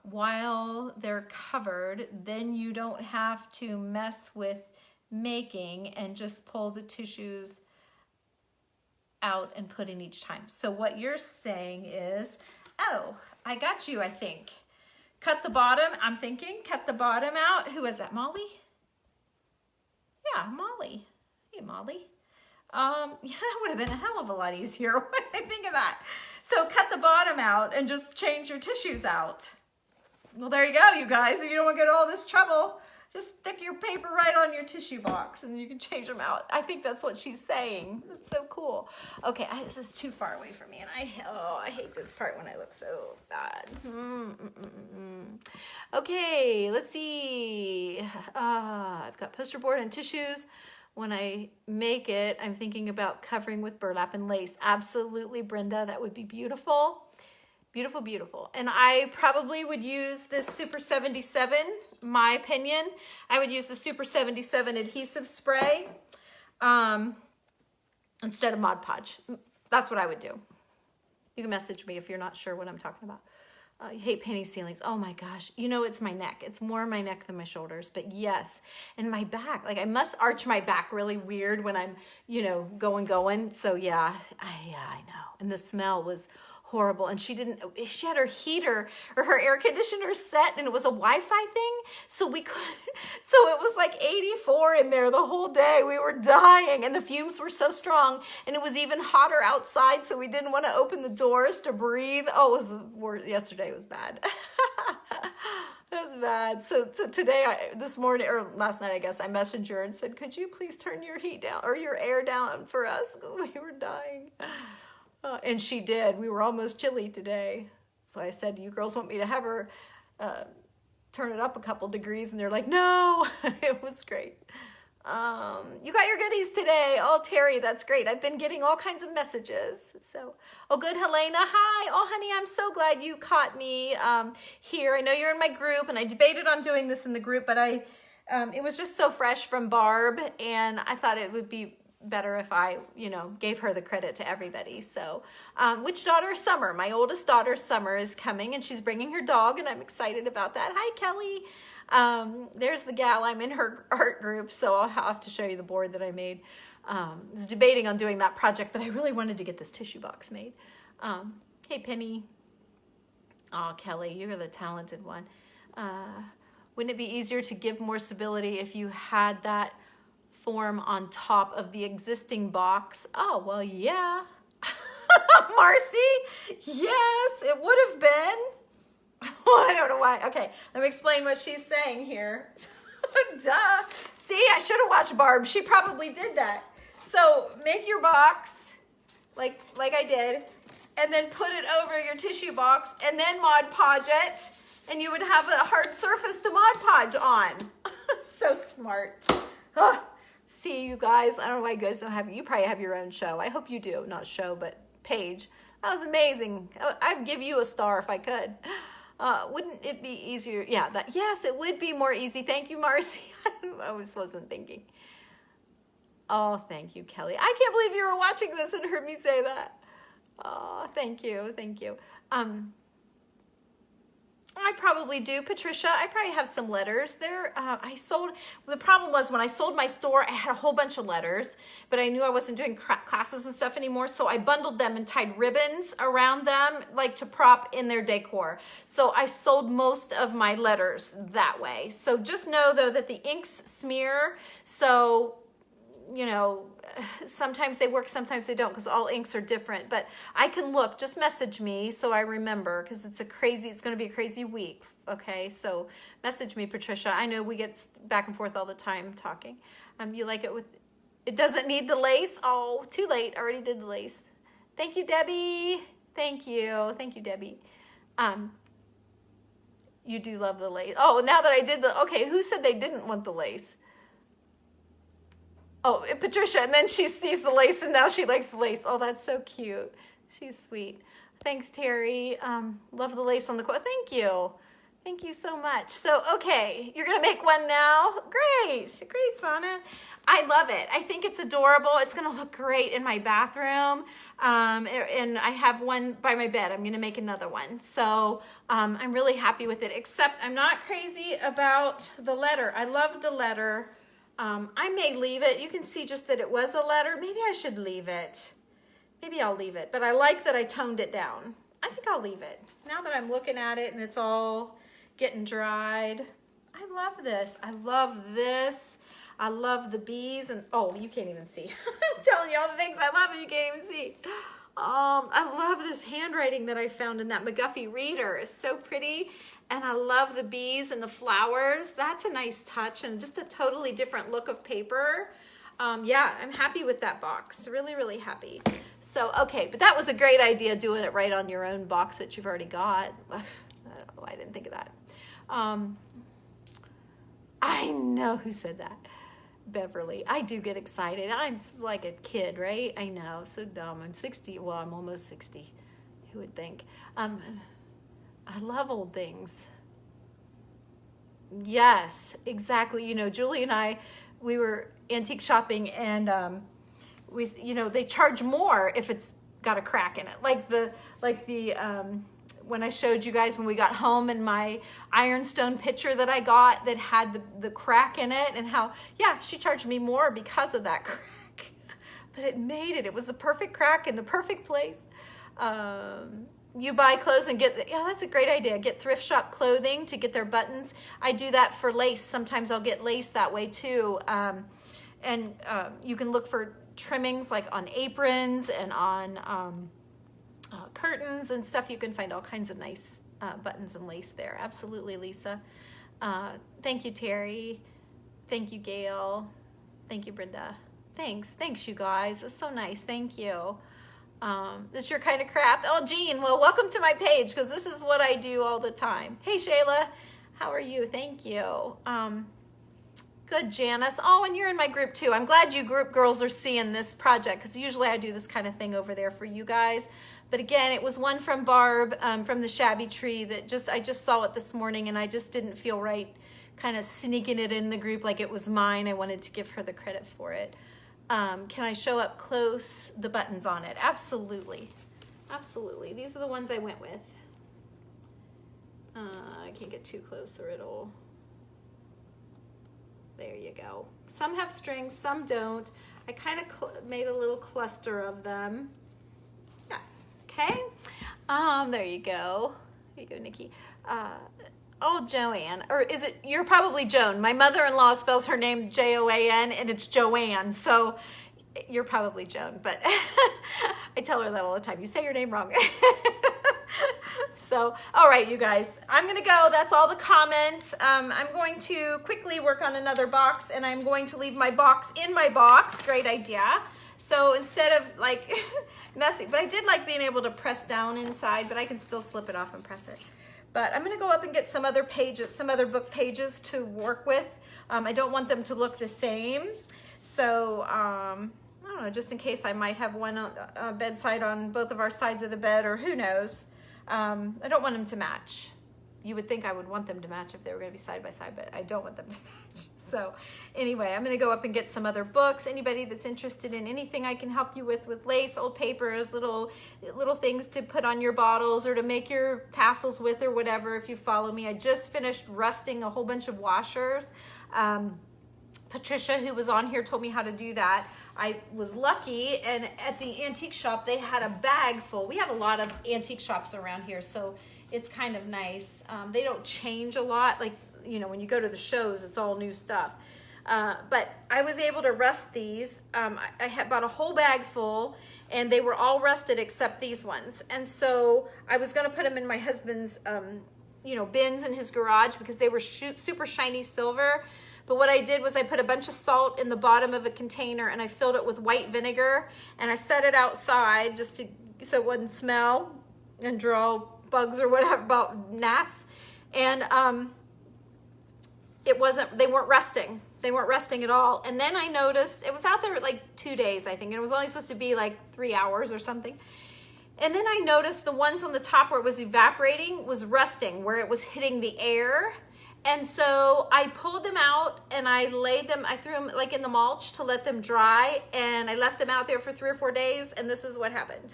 while they're covered. Then you don't have to mess with making and just pull the tissues out and put in each time. So what you're saying is, oh, I got you, I think. Cut the bottom, I'm thinking, cut the bottom out. Who is that, Molly? Yeah, Molly. Hey, Molly. Yeah, that would have been a hell of a lot easier when I think of that. So cut the bottom out and just change your tissues out. Well, there you go, you guys. If you don't want to get all this trouble, just stick your paper right on your tissue box and you can change them out. I think that's what she's saying. That's so cool. Okay, this is too far away from me and I hate this part when I look so bad. Okay, let's see. I've got poster board and tissues. When I make it, I'm thinking about covering with burlap and lace. Absolutely, Brenda, that would be beautiful. Beautiful, beautiful. And I probably would use this Super 77, my opinion. I would use the Super 77 adhesive spray instead of Mod Podge. That's what I would do. You can message me if you're not sure what I'm talking about. I hate painting ceilings. Oh my gosh. You know, it's my neck. It's more my neck than my shoulders, but yes. And my back, like I must arch my back really weird when I'm, you know, going. So yeah, I know. And the smell was horrible. And she had her heater or her air conditioner set, and it was a Wi-Fi thing. So it was like 84 in there the whole day. We were dying, and the fumes were so strong, and it was even hotter outside. So we didn't want to open the doors to breathe. Oh, it was worse. Yesterday was bad. It was bad. So today, this morning, or last night, I guess, I messaged her and said, could you please turn your heat down or your air down for us? We were dying. And she did. We were almost chilly today. So I said, you girls want me to have her turn it up a couple degrees? And they're like, no. It was great. You got your goodies today. Oh, Terry, that's great. I've been getting all kinds of messages. So, oh, good, Helena. Hi. Oh, honey, I'm so glad you caught me here. I know you're in my group, and I debated on doing this in the group, but it was just so fresh from Barb, and I thought it would be better if I, gave her the credit to everybody. So, which daughter? Summer. My oldest daughter, Summer, is coming, and she's bringing her dog, and I'm excited about that. Hi, Kelly. There's the gal. I'm in her art group, so I'll have to show you the board that I made. I was debating on doing that project, but I really wanted to get this tissue box made. Hey, Penny. Oh, Kelly, you're the talented one. Wouldn't it be easier to give more stability if you had that form on top of the existing box? Oh, well, yeah. Marcy, yes, it would have been. I don't know why. Okay, let me explain what she's saying here. Duh. See, I should have watched Barb. She probably did that. So make your box like I did, and then put it over your tissue box, and then Mod Podge it, and you would have a hard surface to Mod Podge on. So smart. Ugh. See, you guys, I don't know why you guys don't have, you probably have your own show. I hope you do. Not show, but page. That was amazing. I'd give you a star if I could. Wouldn't it be easier? Yeah, yes, it would be more easy. Thank you, Marcy. I wasn't thinking. Oh, thank you, Kelly. I can't believe you were watching this and heard me say that. Oh, thank you. Thank you. I probably do, Patricia. I probably have some letters there. The problem was when I sold my store, I had a whole bunch of letters, but I knew I wasn't doing classes and stuff anymore, so I bundled them and tied ribbons around them, like to prop in their decor. So I sold most of my letters that way. So just know, though, that the inks smear, so sometimes they work, sometimes they don't, because all inks are different. But I can look. Just message me so I remember, because it's going to be a crazy week. Okay, so message me, Patricia. I know we get back and forth all the time talking. You like it with? It doesn't need the lace. Oh, too late. I already did the lace. Thank you, Debbie. Thank you, Debbie. You do love the lace. Oh, now that I did okay, who said they didn't want the lace? Oh, Patricia, and then she sees the lace, and now she likes the lace. Oh, that's so cute. She's sweet. Thanks, Terry. Love the lace on the quote. Thank you. Thank you so much. So, okay, you're going to make one now? Great. Great, Sana. I love it. I think it's adorable. It's going to look great in my bathroom. And I have one by my bed. I'm going to make another one. So I'm really happy with it, except I'm not crazy about the letter. I love the letter. I may leave it. You can see just that it was a letter. Maybe I should leave it. Maybe I'll leave it. But I like that I toned it down. I think I'll leave it. Now that I'm looking at it and it's all getting dried. I love this. I love this. I love the bees. And oh, you can't even see. I'm telling you all the things I love and you can't even see. I love this handwriting that I found in that McGuffey reader. It's so pretty. And I love the bees and the flowers. That's a nice touch and just a totally different look of paper. Yeah, I'm happy with that box. Really, really happy. So, okay, but that was a great idea, doing it right on your own box that you've already got. I don't know why I didn't think of that. I know who said that. Beverly. I do get excited. I'm like a kid, right? I know, so dumb. I'm 60. Well, I'm almost 60. Who would think? I love old things. Yes, exactly. You know, Julie and I, we were antique shopping, and they charge more if it's got a crack in it. Like the when I showed you guys when we got home, and my ironstone pitcher that I got that had the crack in it, and how, yeah, she charged me more because of that crack. But it made it. It was the perfect crack in the perfect place. you buy clothes and get, yeah, that's a great idea. Get thrift shop clothing to get their buttons. I do that for lace. Sometimes I'll get lace that way too. You can look for trimmings like on aprons and on curtains and stuff. You can find all kinds of nice buttons and lace there. Absolutely, Lisa. Thank you, Terry. Thank you, Gail. Thank you, Brenda. Thanks, you guys. It's so nice. Thank you. This is your kind of craft. Oh, Jean, well, welcome to my page, because this is what I do all the time. Hey, Shayla, how are you? Thank you. Good, Janice. Oh, and you're in my group too. I'm glad you group girls are seeing this project, because usually I do this kind of thing over there for you guys. But again, it was one from Barb, from the Shabby Tree, that I just saw it this morning, and I just didn't feel right kind of sneaking it in the group like it was mine. I wanted to give her the credit for it. Can I show up close the buttons on it? Absolutely. Absolutely. These are the ones I went with. I can't get too close or it'll... There you go. Some have strings, some don't. I kind of made a little cluster of them. Yeah. Okay. There you go. There you go, Nikki. Oh, Joanne, or is it, you're probably Joan. My mother-in-law spells her name Joan and it's Joanne, so you're probably Joan, but I tell her that all the time. You say your name wrong. So, all right, you guys, I'm gonna go. That's all the comments. I'm going to quickly work on another box, and I'm going to leave my box in my box. Great idea. So instead of like messy, but I did like being able to press down inside, but I can still slip it off and press it. But I'm gonna go up and get some other pages, some other book pages to work with. I don't want them to look the same. So, I don't know, just in case I might have one on, bedside on both of our sides of the bed, or who knows. I don't want them to match. You would think I would want them to match if they were gonna be side by side, but I don't want them to match. So anyway, I'm gonna go up and get some other books. Anybody that's interested in anything I can help you with lace, old papers, little things to put on your bottles or to make your tassels with or whatever, if you follow me. I just finished rusting a whole bunch of washers. Patricia, who was on here, told me how to do that. I was lucky, and at the antique shop, they had a bag full. We have a lot of antique shops around here, so it's kind of nice. They don't change a lot. Like, you know, when you go to the shows, it's all new stuff. But I was able to rust these. I had bought a whole bag full, and they were all rusted except these ones. And so I was going to put them in my husband's, bins in his garage because they were super shiny silver. But what I did was I put a bunch of salt in the bottom of a container, and I filled it with white vinegar, and I set it outside just so it wouldn't smell and draw bugs or whatever, about gnats. And they weren't rusting. They weren't rusting at all. And then I noticed, it was out there like 2 days, I think, and it was only supposed to be like 3 hours or something. And then I noticed the ones on the top where it was evaporating was rusting, where it was hitting the air. And so I pulled them out and I threw them like in the mulch to let them dry, and I left them out there for 3 or 4 days, and this is what happened.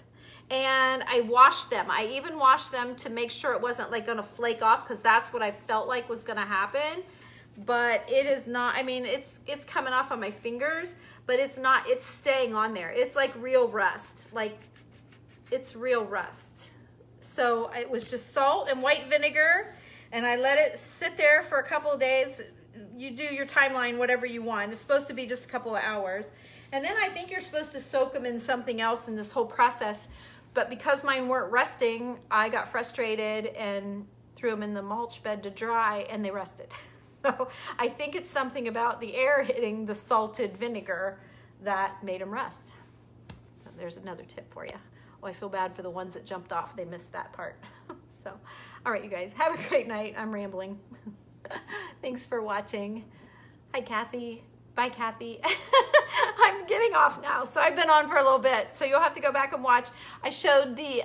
And I washed them. I even washed them to make sure it wasn't like gonna flake off, because that's what I felt like was gonna happen. But it is not. I mean, it's coming off on my fingers, but it's not, it's staying on there. It's like real rust, like it's real rust. So it was just salt and white vinegar, and I let it sit there for a couple of days. You do your timeline, whatever you want. It's supposed to be just a couple of hours. And then I think you're supposed to soak them in something else in this whole process. But because mine weren't rusting, I got frustrated and threw them in the mulch bed to dry, and they rusted. So I think it's something about the air hitting the salted vinegar that made them rust. So there's another tip for you. Oh, I feel bad for the ones that jumped off. They missed that part. So, all right, you guys, have a great night. I'm rambling. Thanks for watching. Hi, Kathy. Bye, Kathy. I'm getting off now, so I've been on for a little bit, so you'll have to go back and watch. I showed the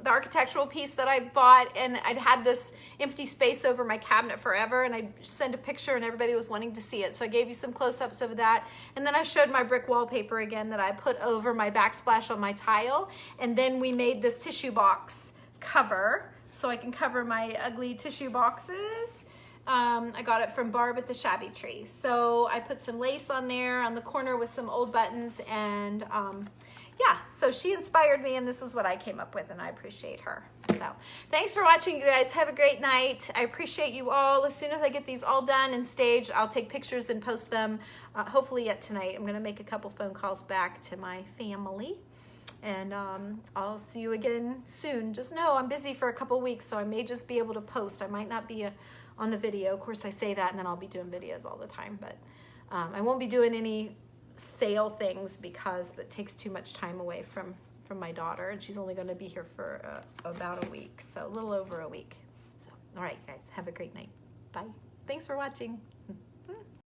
architectural piece that I bought, and I'd had this empty space over my cabinet forever, and I sent a picture and everybody was wanting to see it, so I gave you some close-ups of that. And then I showed my brick wallpaper again that I put over my backsplash on my tile, and then we made this tissue box cover so I can cover my ugly tissue boxes. I got it from Barb at the Shabby Tree. So I put some lace on there on the corner with some old buttons, and yeah, so she inspired me, and this is what I came up with, and I appreciate her. So thanks for watching, you guys. Have a great night. I appreciate you all. As soon as I get these all done and staged, I'll take pictures and post them, hopefully yet tonight. I'm going to make a couple phone calls back to my family, and I'll see you again soon. Just know I'm busy for a couple weeks, so I may just be able to post. I might not be on the video. Of course, I say that, and then I'll be doing videos all the time, but I won't be doing any sale things because that takes too much time away from my daughter, and she's only going to be here for about a week, so a little over a week. So, all right, guys, have a great night. Bye. Thanks for watching.